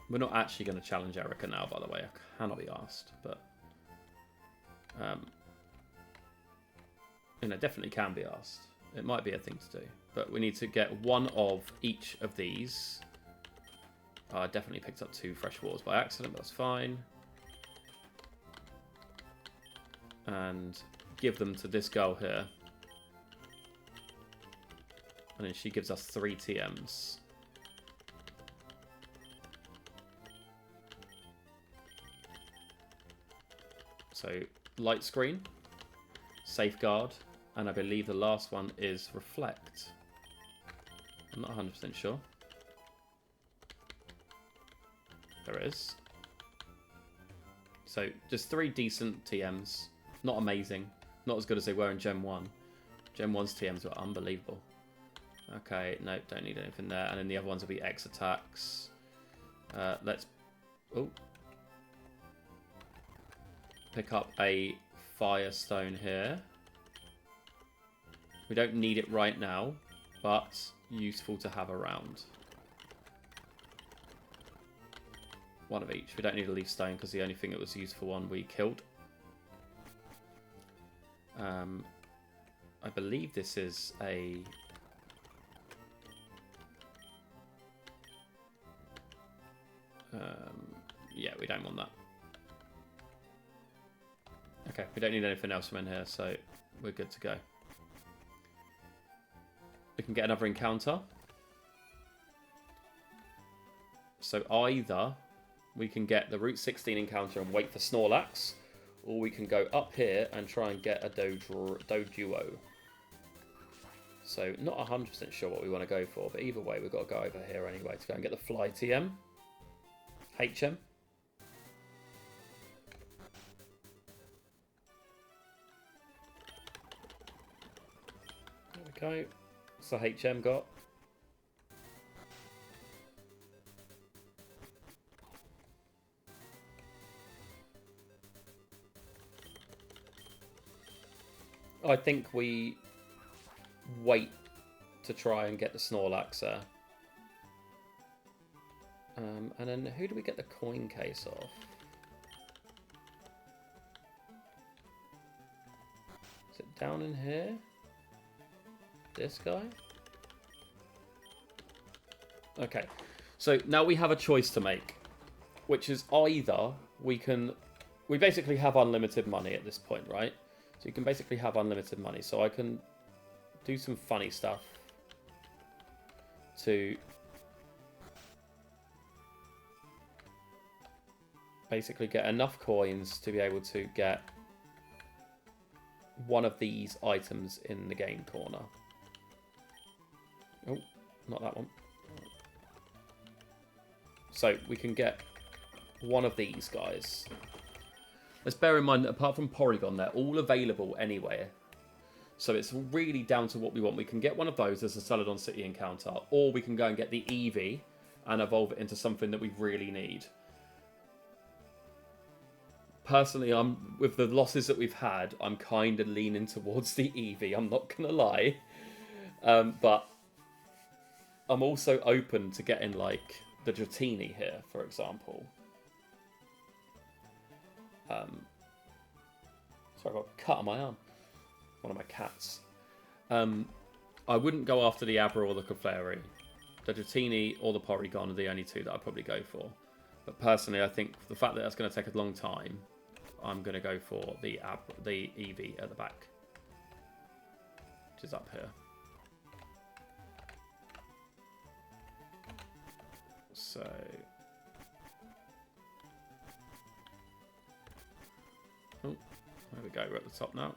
We're not actually going to challenge Erica now, by the way. I cannot be asked, but you know, definitely can be asked. It might be a thing to do, but we need to get one of each of these. I definitely picked up 2 fresh waters by accident, but that's fine. And give them to this girl here, and then she gives us 3 TMs. So, light screen, safeguard, and I believe the last one is reflect. I'm not 100% sure. There is. So, just 3 decent TMs. Not amazing. Not as good as they were in Gen 1. Gen 1's TMs were unbelievable. Okay, no, don't need anything there. And then the other ones will be X attacks. Let's... Oh. Pick up a Firestone here. We don't need it right now, but useful to have around. One of each. We don't need a leaf stone because the only thing that was useful one we killed. I believe this is a... yeah, we don't want that. Okay, we don't need anything else from in here, so we're good to go. We can get another encounter. So either we can get the Route 16 encounter and wait for Snorlax, or we can go up here and try and get a Doduo. So not 100% sure what we want to go for, but either way we've got to go over here anyway to go and get the Fly TM. HM. There we go. What's the HM got? I think we wait to try and get the Snorlax there. And then who do we get the coin case off? Is it down in here? This guy? Okay, so now we have a choice to make, which is either we basically have unlimited money at this point, right? So you can basically have unlimited money. So I can do some funny stuff to basically get enough coins to be able to get one of these items in the game corner. Oh, not that one. So we can get one of these guys. Let's bear in mind that apart from Porygon, they're all available anywhere. So it's really down to what we want. We can get one of those as a Celadon City encounter, or we can go and get the Eevee and evolve it into something that we really need. Personally, with the losses that we've had, I'm kind of leaning towards the Eevee. I'm not going to lie. But I'm also open to getting, like, the Dratini here, for example. Sorry, I got a cut on my arm. One of my cats. I wouldn't go after the Abra or the Clefairy. The Dratini or the Porygon are the only two that I'd probably go for. But personally, I think the fact that that's going to take a long time, I'm going to go for the Eevee at the back, which is up here. So oh, there we go. We're at the top now.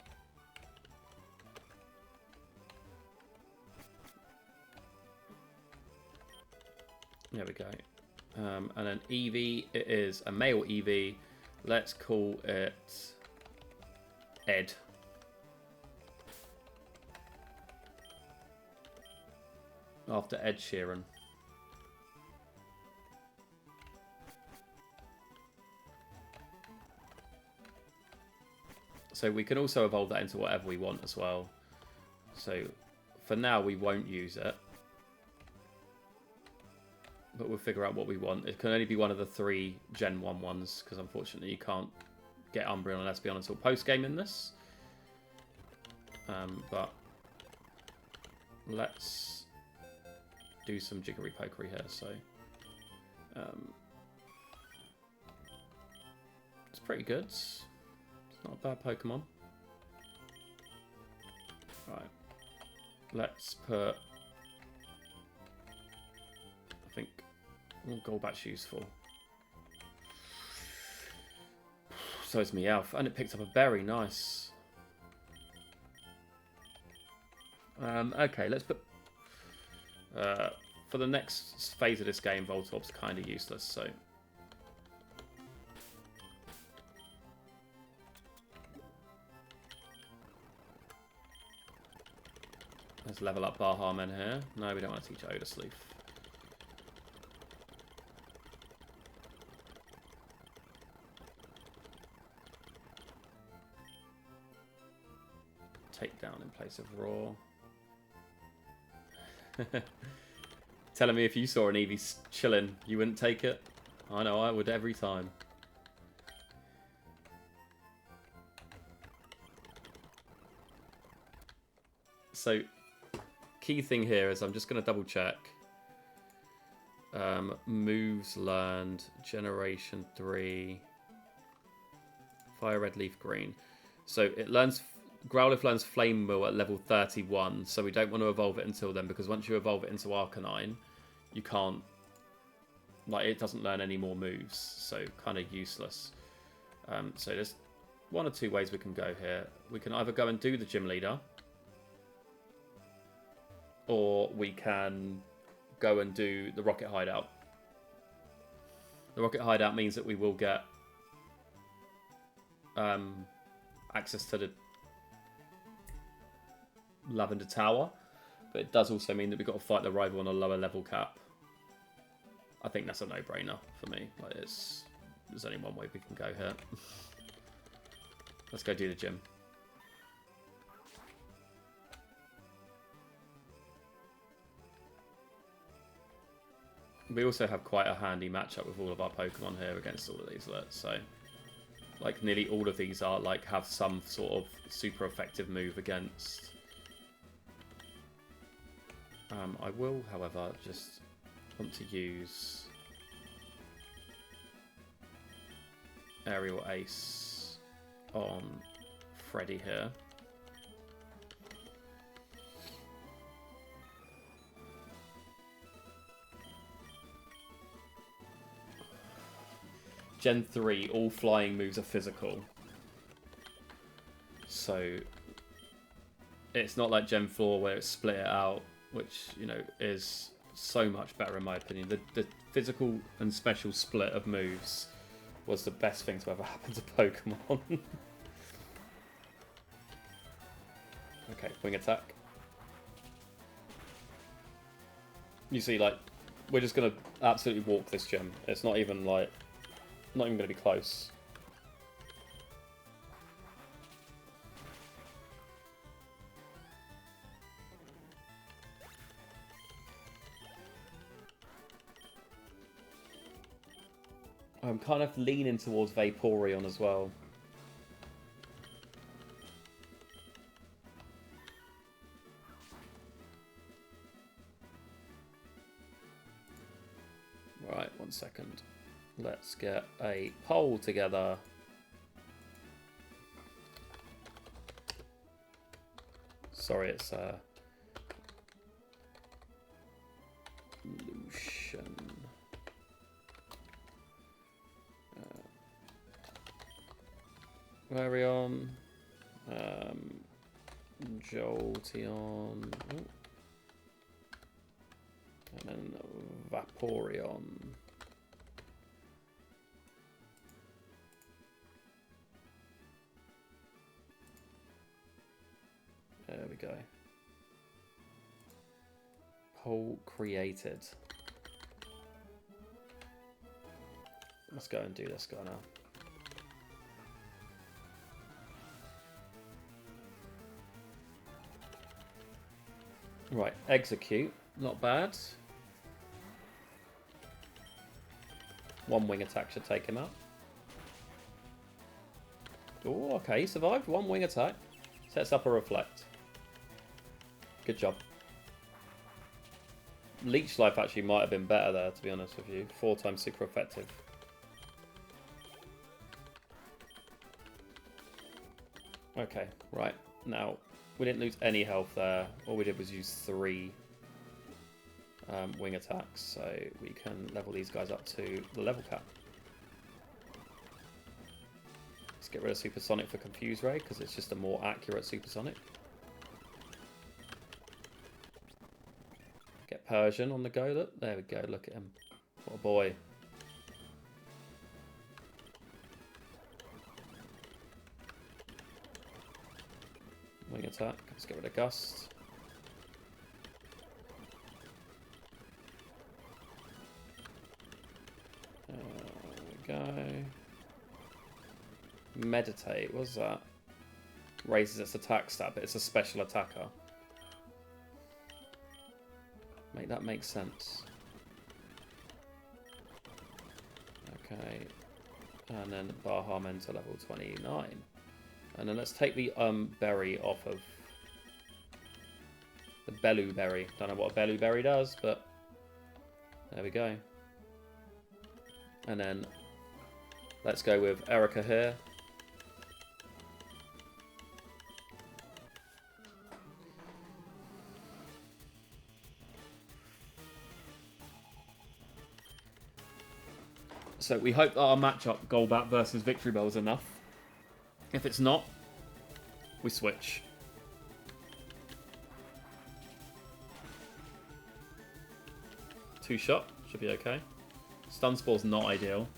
There we go. And then Eevee, it is a male Eevee. Let's call it Ed. After Ed Sheeran. So we can also evolve that into whatever we want as well. So for now we won't use it. But we'll figure out what we want. It can only be one of the 3 Gen 1 ones, because unfortunately you can't get Umbreon unless beyond until post-game in this. But let's do some jiggery-pokery here. So it's pretty good. It's not a bad Pokemon. Right. Let's put... I think... Oh, Golbat's useful. So is Meowth. And it picked up a berry. Nice. Okay, let's put... for the next phase of this game, Voltorb's kind of useless, so... Let's level up Bahamon here. No, we don't want to teach Odasleaf. Take down in place of Raw. Telling me if you saw an Eevee chilling, you wouldn't take it? I know, I would every time. So, key thing here is I'm just going to double check. Moves learned, generation 3, fire red, leaf green. So it learns, Growlithe learns Flame Wheel at level 31, so we don't want to evolve it until then, because once you evolve it into Arcanine, you can't, like, it doesn't learn any more moves, so kind of useless. So there's one or two ways we can go here. We can either go and do the gym leader, or we can go and do the rocket hideout. The rocket hideout means that we will get access to the Lavender Tower, but it does also mean that we've got to fight the rival on a lower level cap. I think that's a no-brainer for me. Like, there's only one way we can go here. Let's go do the gym. We also have quite a handy matchup with all of our Pokemon here against all of these alerts, so like nearly all of these are like have some sort of super effective move against. I will, however, just want to use Aerial Ace on Freddy here. Gen 3, all flying moves are physical. So it's not like Gen 4 where it's split it out, which, you know, is so much better in my opinion. The physical and special split of moves was the best thing to ever happen to Pokemon. Okay, wing attack. You see, like, we're just going to absolutely walk this gym. It's not even, like, not even going to be close. I'm kind of leaning towards Vaporeon as well. Right, 1 second. Let's get a poll together. Sorry, it's Lucian. Varion. Jolteon. Ooh. And then Vaporeon. There we go. Poll created. Let's go and do this guy now. Right, execute. Not bad. One wing attack should take him out. Oh, okay, he survived. One wing attack. Sets up a reflect. Good job. Leech Life actually might have been better there, to be honest with you. 4 times super effective. Okay, right. Now, we didn't lose any health there. All we did was use 3 wing attacks, so we can level these guys up to the level cap. Let's get rid of Supersonic for Confuse Ray, because it's just a more accurate Supersonic. Get Persian on the go. Look, there we go. Look at him. What a boy. Wing attack. Let's get rid of Gust. There we go. Meditate. What's that? Raises its attack stat, but it's a special attacker. Make that make sense. Okay. And then Baha Men to level 29. And then let's take the berry off of the Belu berry. Don't know what a Belu berry does, but there we go. And then let's go with Erica here. So we hope that our matchup, Golbat versus Victory Bell, is enough. If it's not, we switch. Two shot, should be okay. Stun Spore's not ideal.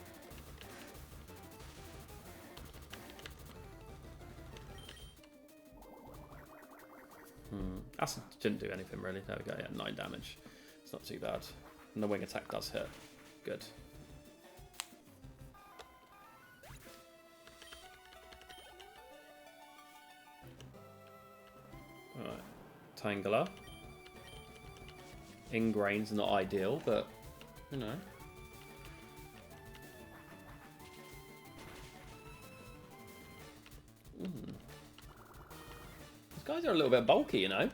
Acid didn't do anything really. There we go, yeah, 9 damage. It's not too bad. And the wing attack does hit. Good. Alright. Tangela. Ingrain's not ideal, but, you know. These guys are a little bit bulky, you know. I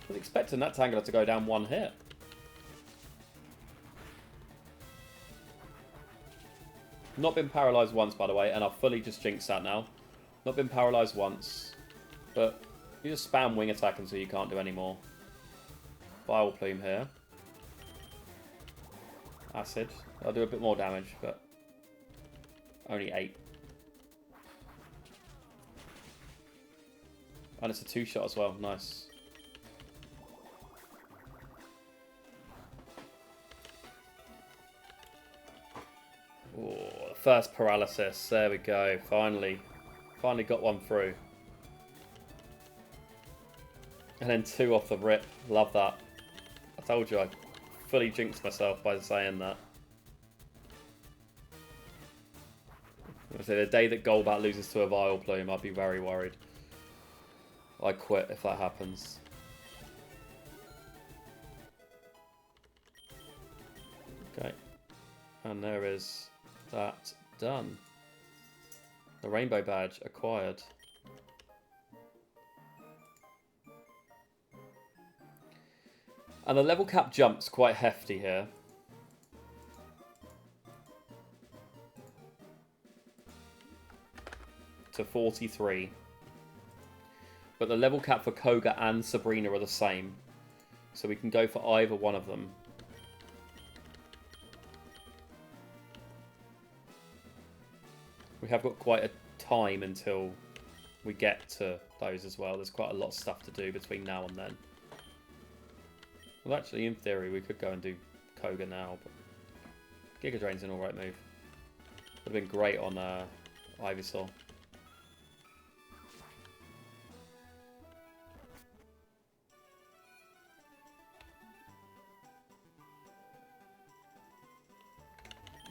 was expecting that Tangela to go down one hit. Not been paralysed once, by the way, and I've fully just jinxed that now. Not been paralysed once, but you just spam wing attack until you can't do any more. Vile Plume here. Acid. I'll do a bit more damage, but only 8. And it's a 2-shot as well. Nice. Oh, first paralysis. There we go. Finally got one through. And then 2 off the rip. Love that. I told you I fully jinxed myself by saying that. I say the day that Golbat loses to a Vile Plume, I'd be very worried. I quit if that happens. Okay. And there is that done. The Rainbow Badge acquired. And the level cap jump's quite hefty here. To 43. But the level cap for Koga and Sabrina are the same. So we can go for either one of them. We have got quite a time until we get to those as well. There's quite a lot of stuff to do between now and then. Well, actually, in theory, we could go and do Koga now, but Giga Drain's an alright move. Would have been great on Ivysaur.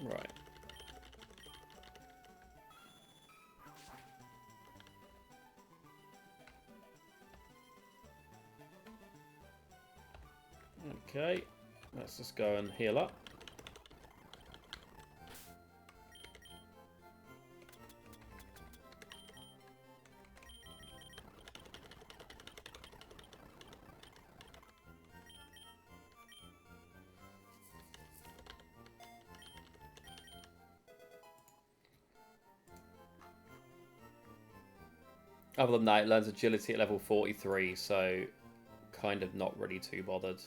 Right. Okay, let's just go and heal up. Other than that, it learns agility at level 43, so kind of not really too bothered.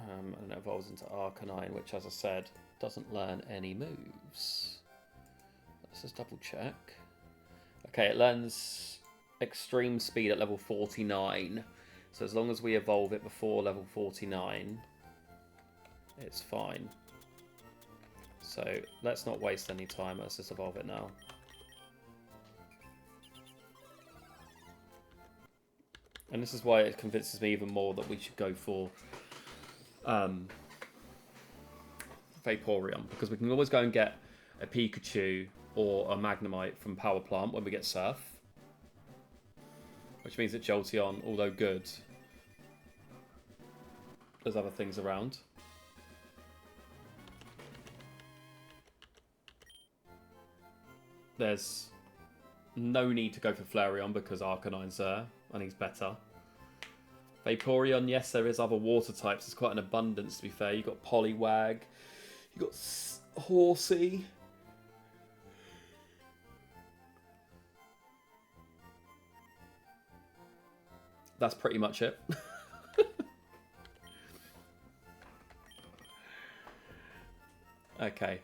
And it evolves into Arcanine, which, as I said, doesn't learn any moves. Let's just double check. Okay, it learns extreme speed at level 49. So as long as we evolve it before level 49, it's fine. So let's not waste any time. Let's just evolve it now. And this is why it convinces me even more that we should go for Vaporeon, because we can always go and get a Pikachu or a Magnemite from Power Plant when we get Surf. Which means that Jolteon, although good, there's other things around. There's no need to go for Flareon because Arcanine's there and he's better. Vaporeon, yes, there is other water types. There's quite an abundance, to be fair. You've got Poliwag, you've got Horsey. That's pretty much it. Okay.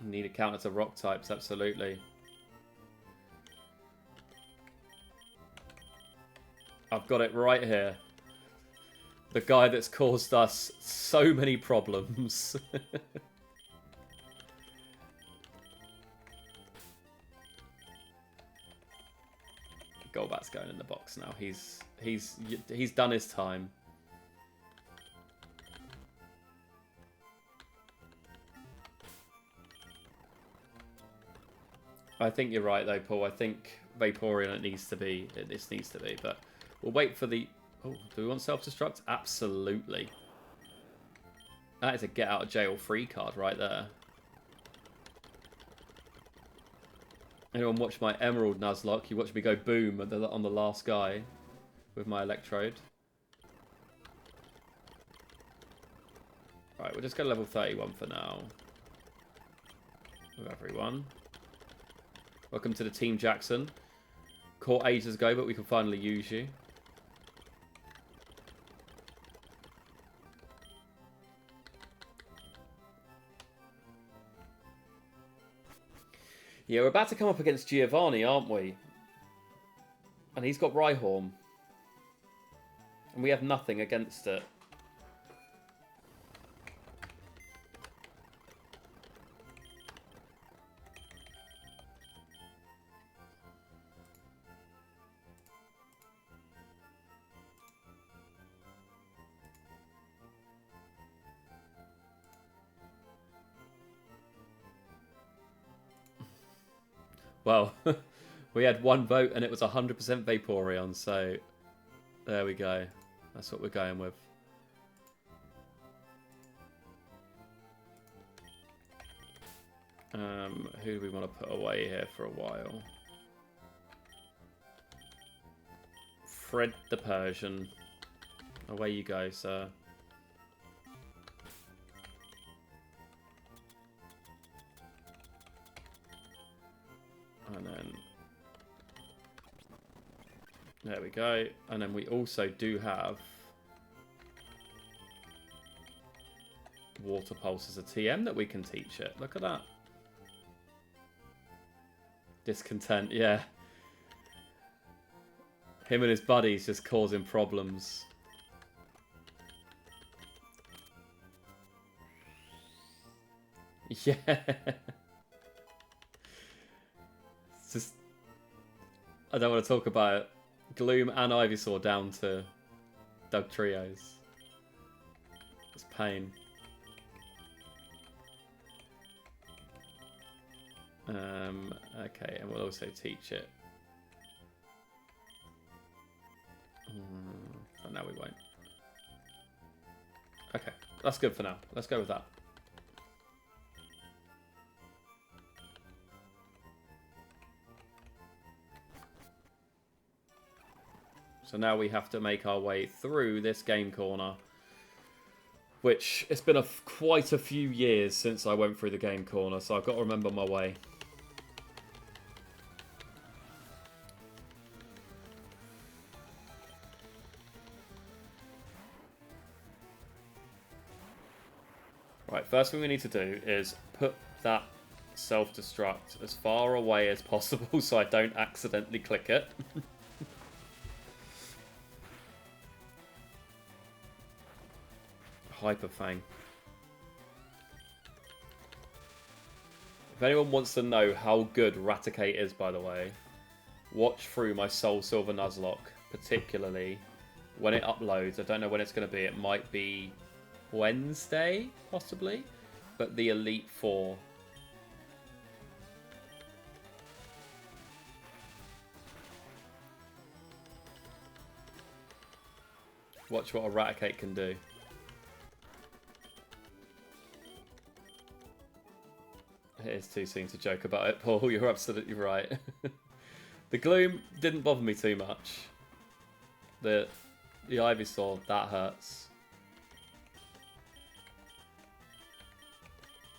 Need a counter to rock types, absolutely. I've got it right here. The guy that's caused us so many problems. Golbat's going in the box now. He's done his time. I think you're right though, Paul. I think Vaporeon needs to be, but we'll wait for the... Oh, do we want self-destruct? Absolutely. That is a get out of jail free card right there. Anyone watch my Emerald Nuzlocke? You watch me go boom on the last guy with my Electrode. Right, we'll just go level 31 for now. With everyone. Welcome to the Team Jackson. Caught ages ago, but we can finally use you. Yeah, we're about to come up against Giovanni, aren't we? And he's got Rhyhorn. And we have nothing against it. Well, we had one vote and it was 100% Vaporeon, so there we go. That's what we're going with. Who do we want to put away here for a while? Fred the Persian. Away you go, sir. And then there we go. And then we also do have Water Pulse as a TM that we can teach it. Look at that. Discontent, yeah. Him and his buddies just causing problems. Yeah. It's just... I don't want to talk about it. Gloom and Ivysaur down to Dugtrios. It's pain. Okay, and we'll also teach it. Oh, no, we won't. Okay, that's good for now. Let's go with that. So now we have to make our way through this game corner, which it's been quite a few years since I went through the game corner, so I've got to remember my way. Right, first thing we need to do is put that self-destruct as far away as possible so I don't accidentally click it. Hyper Fang. If anyone wants to know how good Raticate is, by the way, watch through my Soul Silver Nuzlocke, particularly when it uploads. I don't know when it's going to be. It might be Wednesday, possibly. But the Elite Four. Watch what Eradicate can do. It is too soon to joke about it, Paul. You're absolutely right. The Gloom didn't bother me too much. The Ivysaur, that hurts.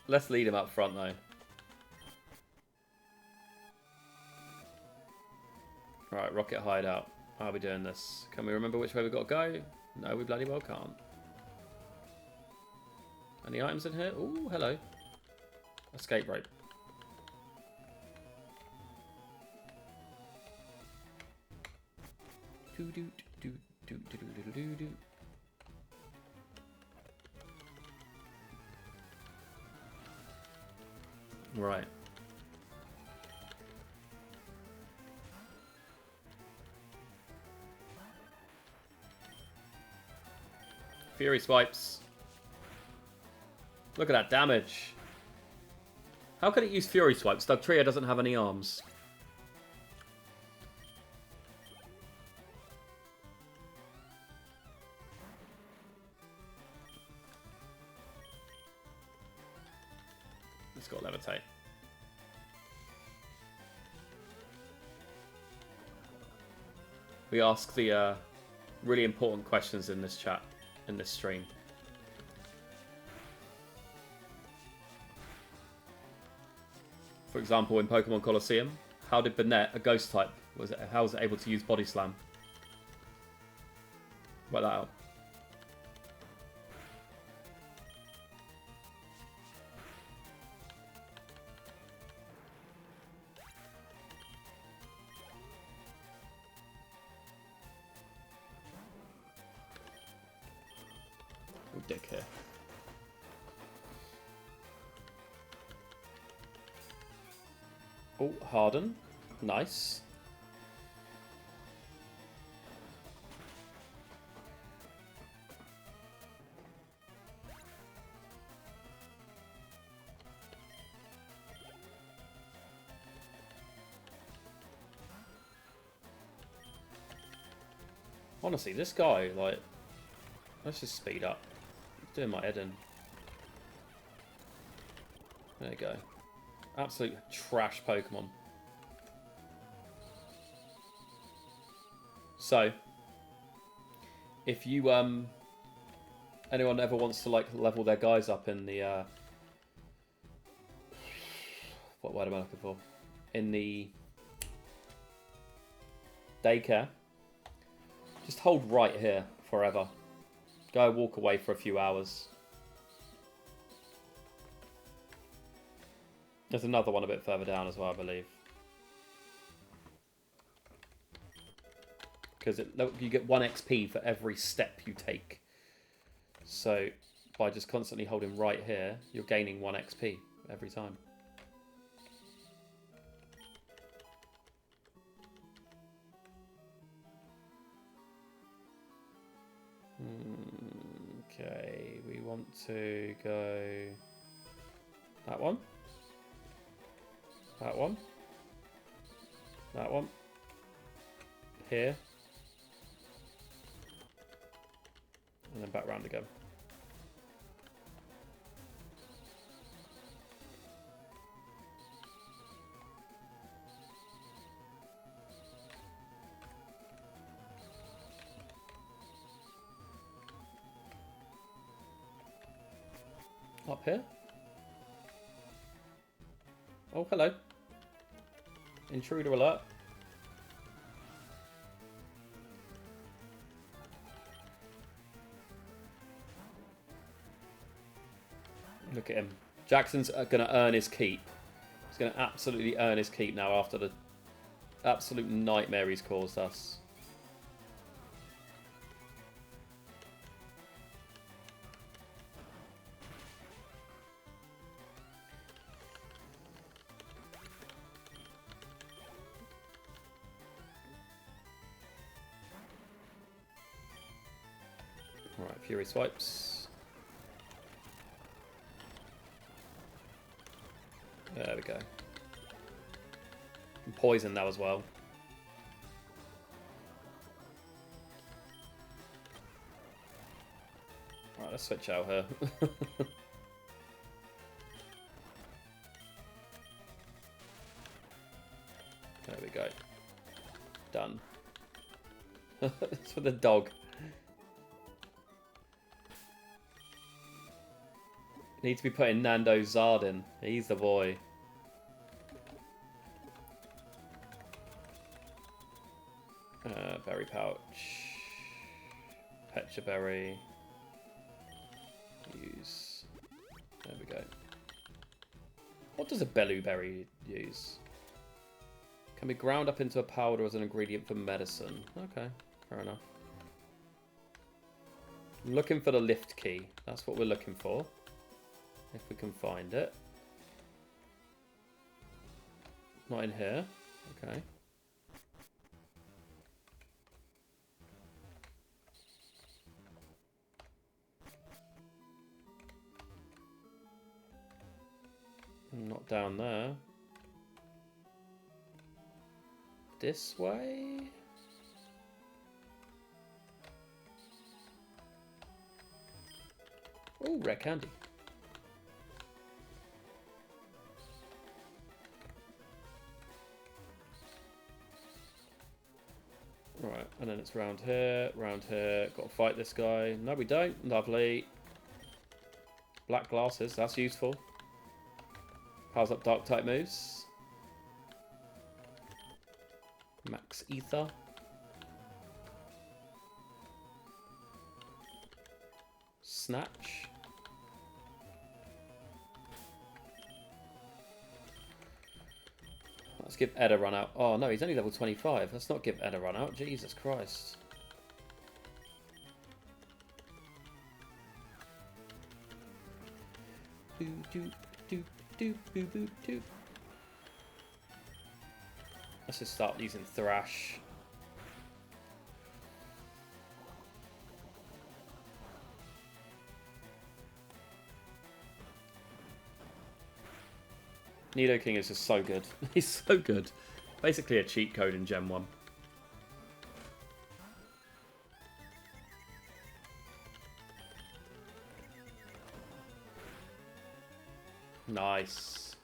Let's lead him up front, though. Right, Rocket Hideout. How are we doing this? Can we remember which way we've got to go? No, we bloody well can't. Any items in here? Ooh, hello. Escape rope. Right. Fury swipes. Look at that damage. How can it use Fury swipes? Dugtrio doesn't have any arms. It's got levitate. We ask the really important questions in this chat, in this stream. For example, in Pokemon Colosseum, how did Banette, a ghost type, how was it able to use Body Slam? Work that out. Oh, dick here. Oh, Harden. Nice. Honestly, this guy, like, let's just speed up. It's doing my head in. There you go. Absolute trash Pokemon. So, if you anyone ever wants to like level their guys up in the what word am I looking for? In the daycare, just hold right here forever. Go walk away for a few hours. There's another one a bit further down as well, I believe. Because you get 1 XP for every step you take. So, by just constantly holding right here, you're gaining 1 XP every time. Okay, we want to go that one. That one. That one. Here. And then back round again. Up here. Oh, hello. Intruder alert. Look at him. Jackson's going to earn his keep. He's going to absolutely earn his keep now after the absolute nightmare he's caused us. Alright, Fury swipes. There we go. And poison now as well. Alright, let's switch out here. There we go. Done. It's for the dog. Need to be putting Nando Zardin. He's the boy. Berry pouch. Pecha berry. Use. There we go. What does a Belu berry use? Can be ground up into a powder as an ingredient for medicine. Okay, fair enough. I'm looking for the lift key. That's what we're looking for. If we can find it. Not in here. Okay. Not down there. This way? Oh, rare candy. Right, and then it's round here, round here. Got to fight this guy. No, we don't. Lovely. Black glasses, that's useful. Powers up dark type moves. Max ether. Snatch. Let's give Ed a run out. Oh no, he's only level 25. Let's not give Ed a run out. Jesus Christ. Boo doo doo doo boo boo doo. Let's just start using Thrash. Nidoking is just so good. He's so good. Basically a cheat code in Gen 1. Nice.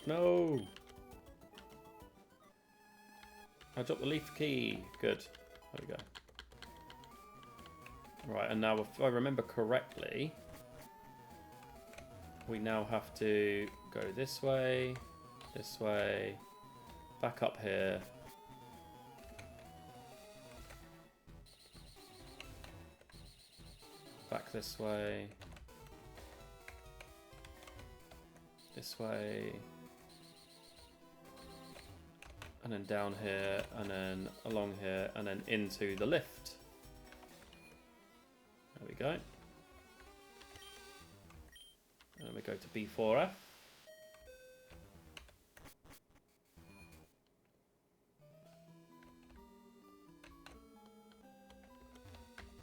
No. I dropped the leaf key. Good. There we go. Right, and now if I remember correctly, we now have to go this way, back up here. Back this way. This way. And then down here, and then along here, and then into the lift. There we go. And then we go to B4F.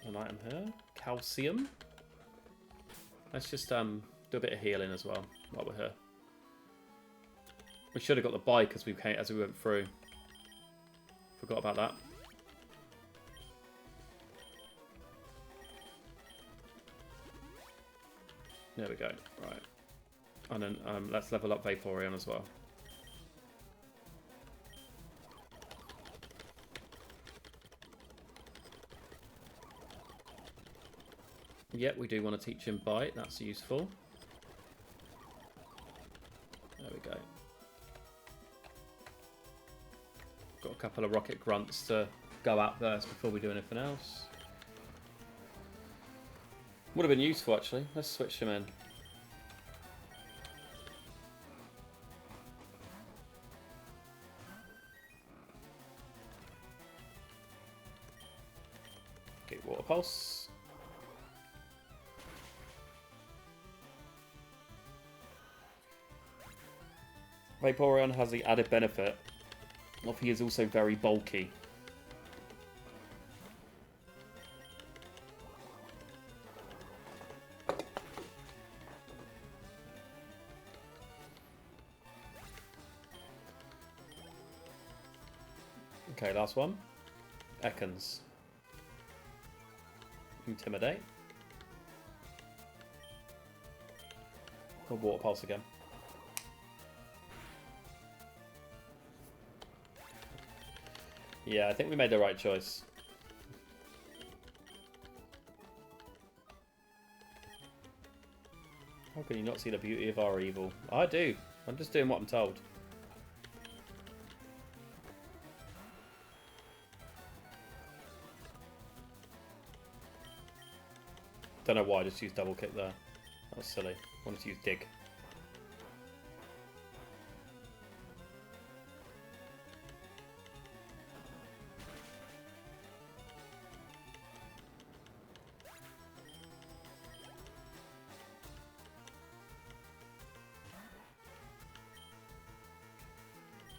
An item here. Calcium. Let's just do a bit of healing as well while we're here. We should have got the bike as we went through. Forgot about that. There we go. Right. And then let's level up Vaporeon as well. Yep, we do want to teach him Bite. That's useful. There we go. Got a couple of Rocket Grunts to go out first before we do anything else. Would have been useful actually. Let's switch him in. Get Water Pulse. Vaporeon has the added benefit of he is also very bulky. Okay, last one. Ekans. Intimidate. Or Water Pulse again. Yeah, I think we made the right choice. How can you not see the beauty of our evil? I do. I'm just doing what I'm told. Don't know why I just used double kick there. That was silly. I wanted to use dig.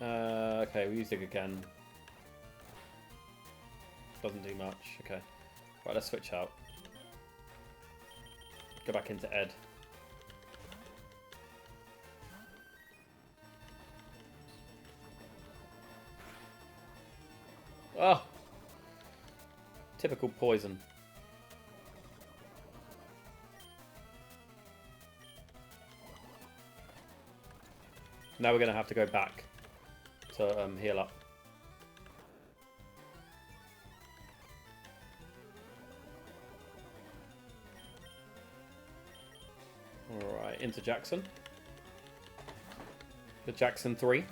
Okay, we use dig again. Doesn't do much. Okay. Right, let's switch out. Go back into Ed. Oh! Typical poison. Now we're going to have to go back to heal up. Alright, into Jackson. The Jackson 3.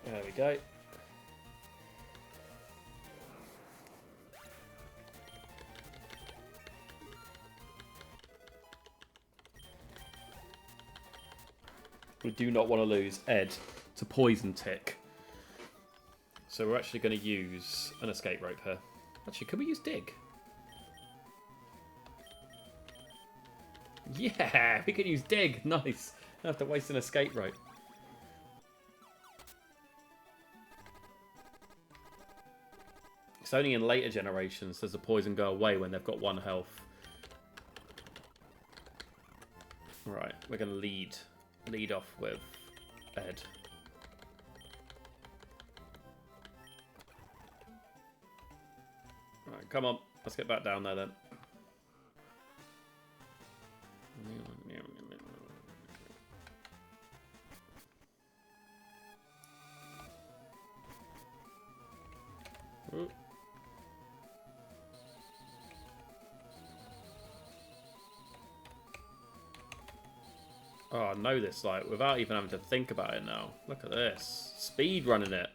There we go. We do not want to lose Ed to Poison Tick. So we're actually going to use an escape rope here. Actually, could we use dig? Yeah, we can use dig. Nice. Don't have to waste an escape rope. It's only in later generations does the poison go away when they've got 1 health. Right, we're going to lead off with Ed. Right, come on. Let's get back down there then. Ooh. Oh, I know this, like, without even having to think about it now. Look at this. Speed running it.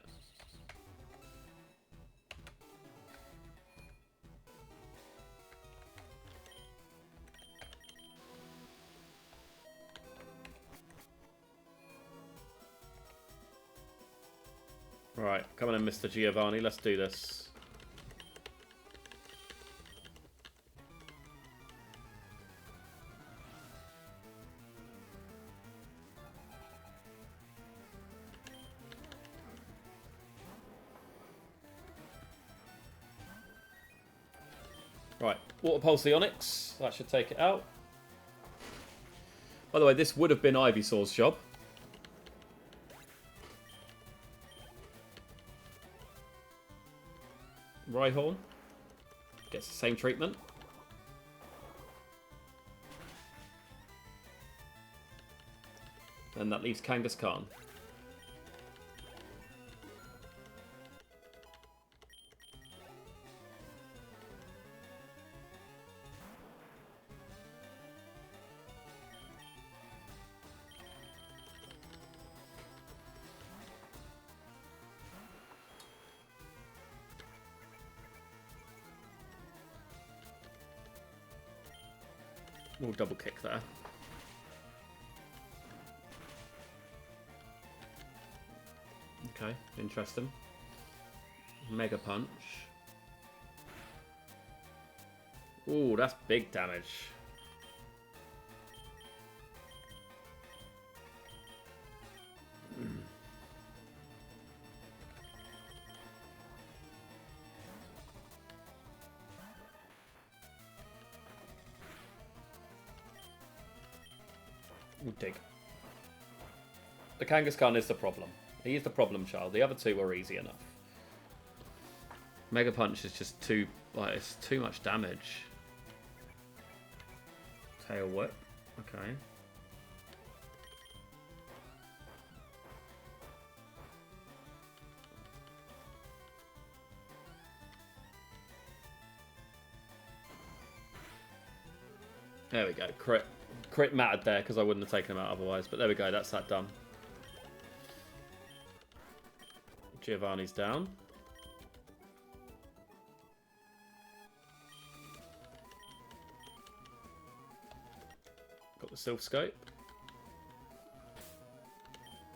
Right, come on in, Mr. Giovanni. Let's do this. Right, Water Pulse the Onyx. That should take it out. By the way, this would have been Ivysaw's job. Rhyhorn gets the same treatment. And that leaves Kangaskhan. We'll double kick there. Okay, interesting. Mega Punch. Ooh, that's big damage. We'll dig. The Kangaskhan is the problem. He is the problem child. The other two were easy enough. Mega Punch is just too, like, it's too much damage. Tail Whip. Okay. There we go. Crit. Crit mattered there because I wouldn't have taken him out otherwise. But there we go. That's that done. Giovanni's down. Got the Sylph Scope.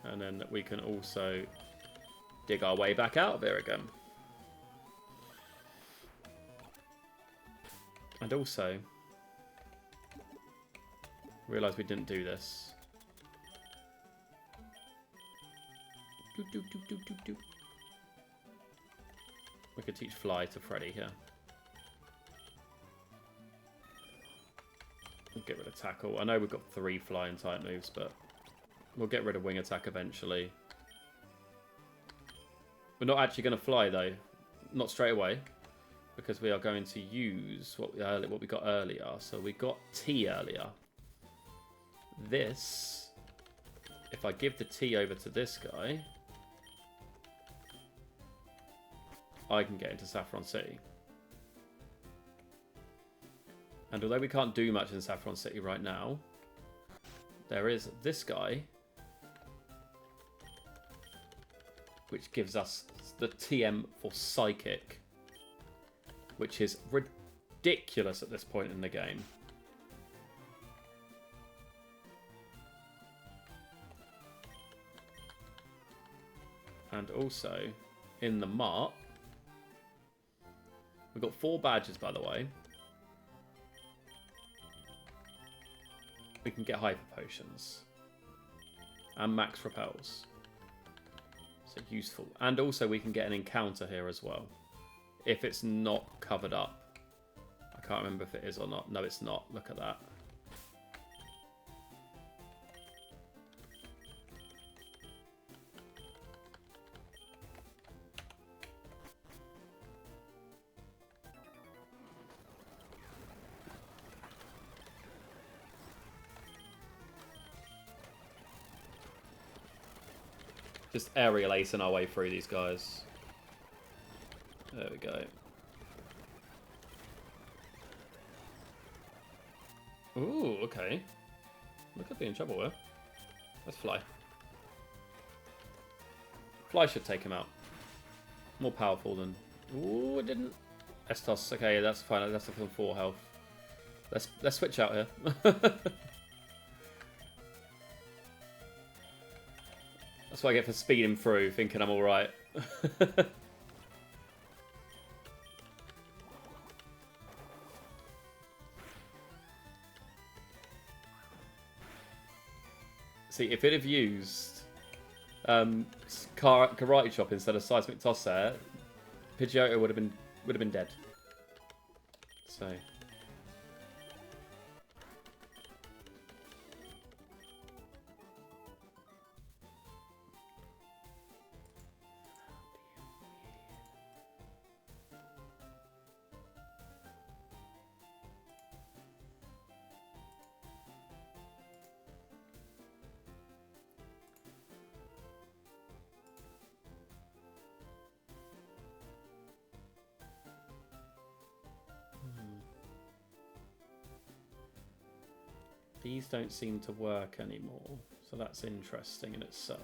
And then we can also dig our way back out of here again. And also, realise we didn't do this. We could teach Fly to Freddy here. We'll get rid of Tackle. I know we've got 3 flying type moves, but we'll get rid of Wing Attack eventually. We're not actually going to fly though. Not straight away. Because we are going to use what we got earlier. So we got T earlier. This, if I give the T over to this guy, I can get into Saffron City. And although we can't do much in Saffron City right now, there is this guy, which gives us the TM for Psychic, which is ridiculous at this point in the game. And also, in the mart, we've got 4 badges, by the way. We can get Hyper Potions. And Max Repels. So useful. And also we can get an encounter here as well. If it's not covered up. I can't remember if it is or not. No, it's not. Look at that. Just aerial acing our way through these guys. There we go. Ooh, okay. We could be in trouble here. Let's Fly. Fly should take him out. More powerful than... Ooh, it didn't. Estos, okay, that's fine. That's from 4 health. Let's switch out here. That's what I get for speeding through, thinking I'm alright. See, if it had used Karate Chop instead of Seismic Toss there, Pidgeotto would have been dead. So... These don't seem to work anymore, so that's interesting in itself.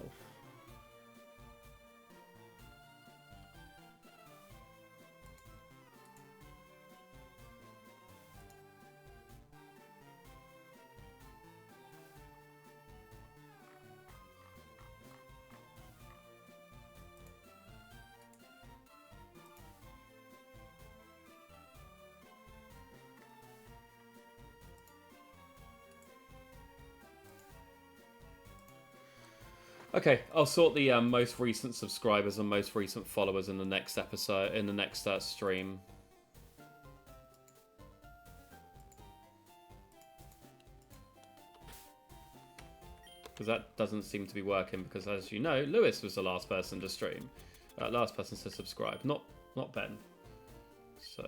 Okay, I'll sort the most recent subscribers and most recent followers in the next episode, in the next stream. Because that doesn't seem to be working, because as you know, Lewis was the last person to stream. Last person to subscribe, not Ben. So...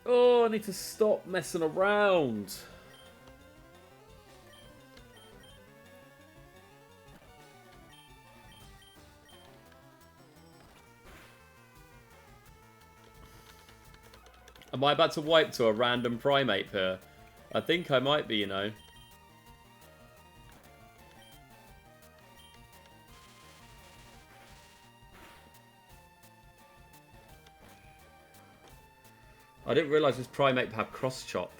Oh, I need to stop messing around. Am I about to wipe to a random primate here? I think I might be, you know. I didn't realise this primate had cross chop.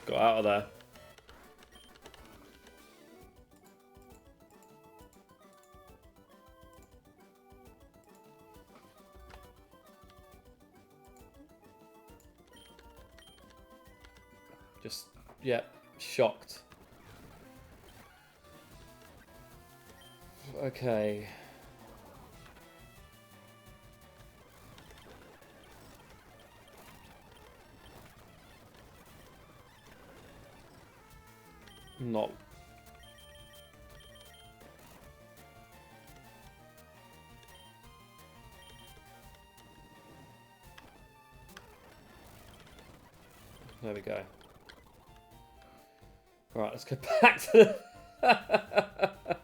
Got out of there. Just, yeah, shocked. Okay. Not. There we go. Right, let's go back to the...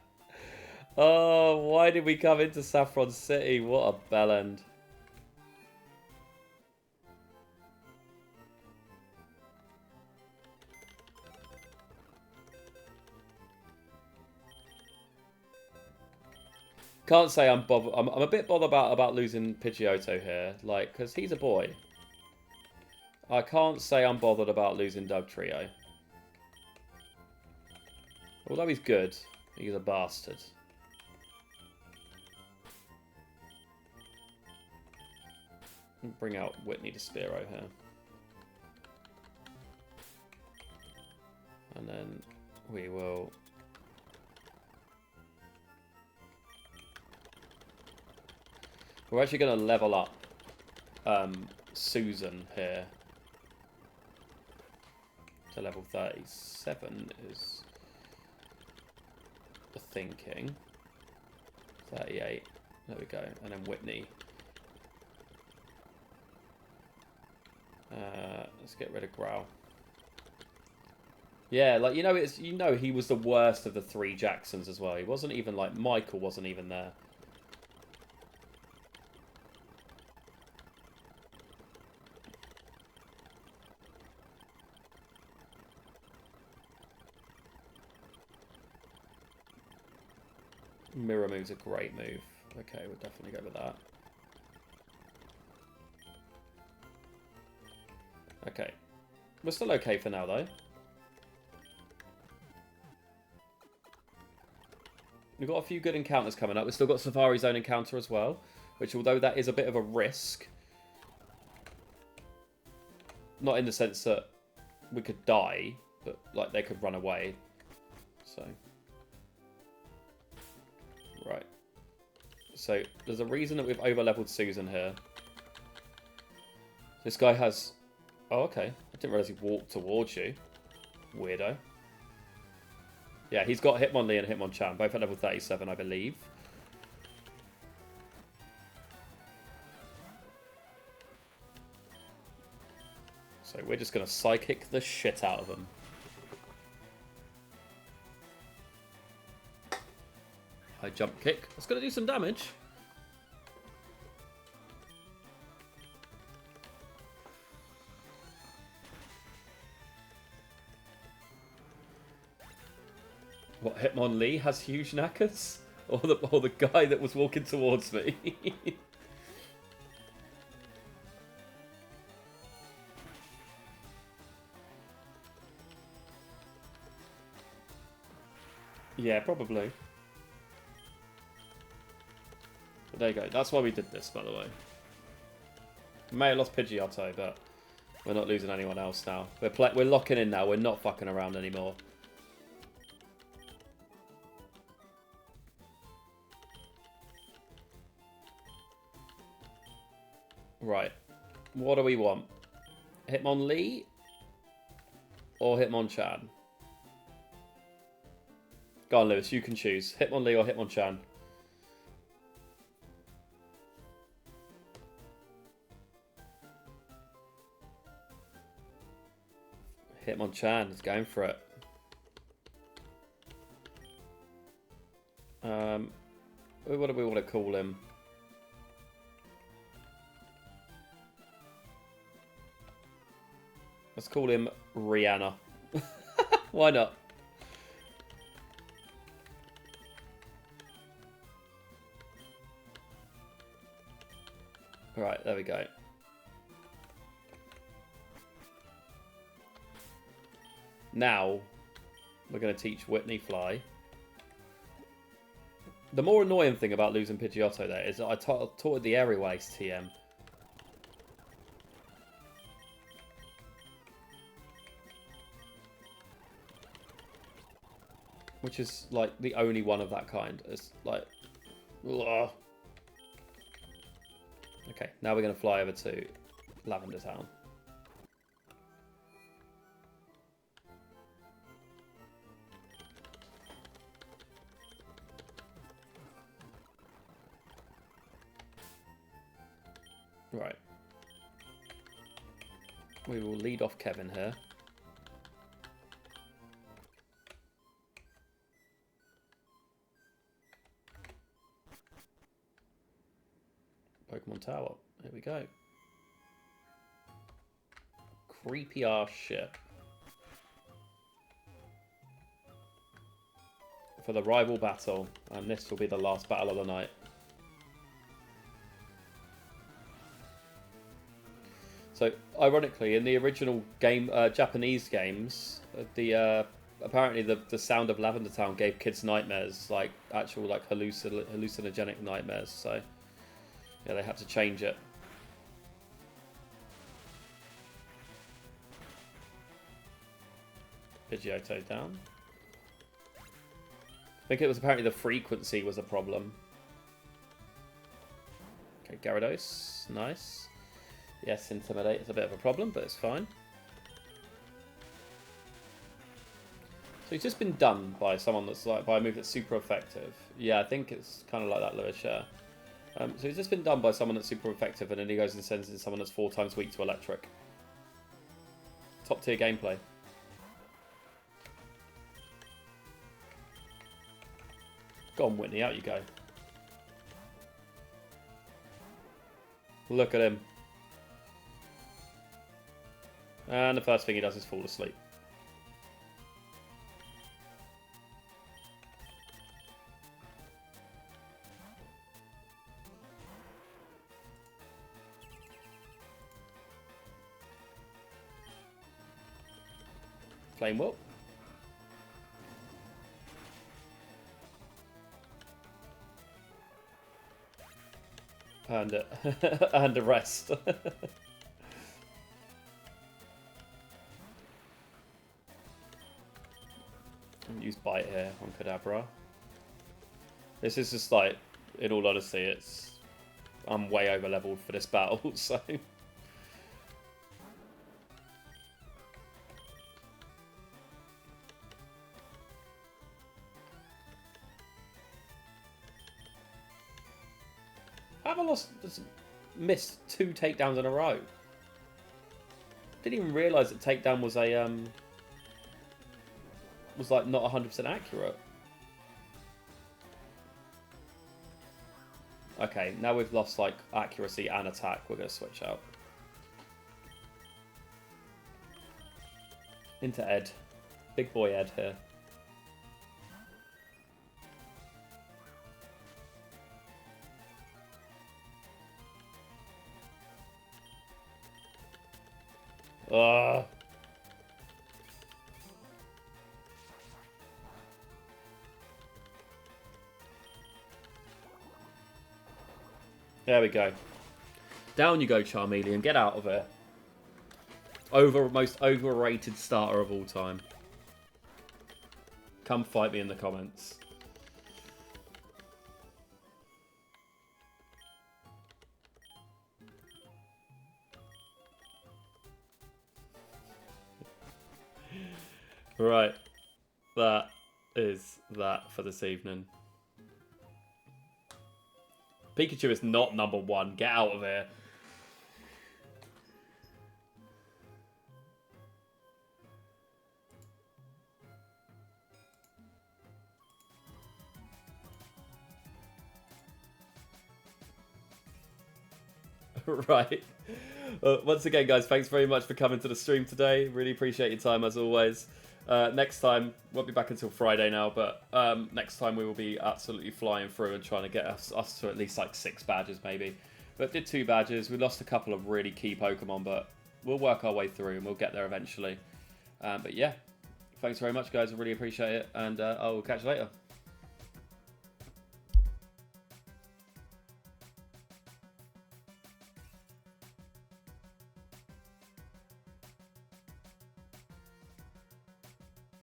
Oh, why did we come into Saffron City? What a bellend. Can't say I'm bothered. I'm a bit bothered about losing Pidgeotto here, like, because he's a boy. I can't say I'm bothered about losing Dugtrio. Although he's good, he's a bastard. Bring out Whitney Despero here. And then we will... We're actually going to level up Susan here to level 37 is the thinking. 38. There we go. And then Whitney. Let's get rid of Growl. Yeah, like, you know, he was the worst of the three Jacksons as well. He wasn't even like Michael wasn't even there. Mirror move's a great move. Okay, we'll definitely go with that. Okay. We're still okay for now, though. We've got a few good encounters coming up. We've still got Safari Zone encounter as well, which, although that is a bit of a risk, not in the sense that we could die, but like they could run away. So, right. So there's a reason that we've over-leveled Susan here. This guy has... Oh, okay. I didn't realise he walked towards you. Weirdo. Yeah, he's got Hitmonlee and Hitmonchan, both at level 37, I believe. So we're just going to Psychic the shit out of them. High jump kick. That's going to do some damage. What, Hitmonlee has huge knackers? Or the guy that was walking towards me? Yeah, probably. But there you go. That's why we did this, by the way. We may have lost Pidgeotto, but we're not losing anyone else now. We're locking in now. We're not fucking around anymore. Right. What do we want? Hitmonlee or Hitmonchan? Go on, Lewis. You can choose. Hitmonlee or Hitmonchan? Hitmonchan is going for it. What do we want to call him? Let's call him Rihanna. Why not? Right, there we go. Now, we're going to teach Whitney Fly. The more annoying thing about losing Pidgeotto there is that I taught it the Aerial-Ace TM. Which is, like, the only one of that kind. It's, like... Ugh. Okay, now we're going to fly over to Lavender Town. Right. We will lead off Kevin here. Pokemon Tower. Here we go. Creepy ass shit. For the rival battle. And this will be the last battle of the night. So, ironically, in the original game, Japanese games, apparently the sound of Lavender Town gave kids nightmares, like actual like hallucinogenic nightmares. So, yeah, they had to change it. Pidgeotto down. I think it was apparently the frequency was a problem. Okay, Gyarados, nice. Yes, Intimidate is a bit of a problem, but it's fine. So he's just been done by someone that's like, by a move that's super effective. Yeah, I think it's kind of like that, Lewis, yeah. So he's just been done by someone that's super effective, and then he goes and sends in someone that's 4 times weak to electric. Top tier gameplay. Go on, Whitney, out you go. Look at him. And the first thing he does is fall asleep. Flame Whip. And and a rest. Use Bite here on Kadabra. This is just like, in all honesty, I'm way over leveled for this battle, so. Have I missed 2 takedowns in a row? Didn't even realise that takedown was a was like not 100% accurate. Okay, now we've lost like accuracy and attack. We're going to switch out into Ed. Big boy Ed here. Ah. There we go. Down you go, Charmeleon. Get out of it. Most overrated starter of all time. Come fight me in the comments. Right. That is that for this evening. Pikachu is not number 1. Get out of here. Right. Once again, guys, thanks very much for coming to the stream today. Really appreciate your time as always. Next time, won't be back until Friday now, but next time we will be absolutely flying through and trying to get us to at least like 6 badges maybe. But did 2 badges. We lost a couple of really key Pokemon, but we'll work our way through and we'll get there eventually. But yeah, thanks very much, guys. I really appreciate it, and I will catch you later.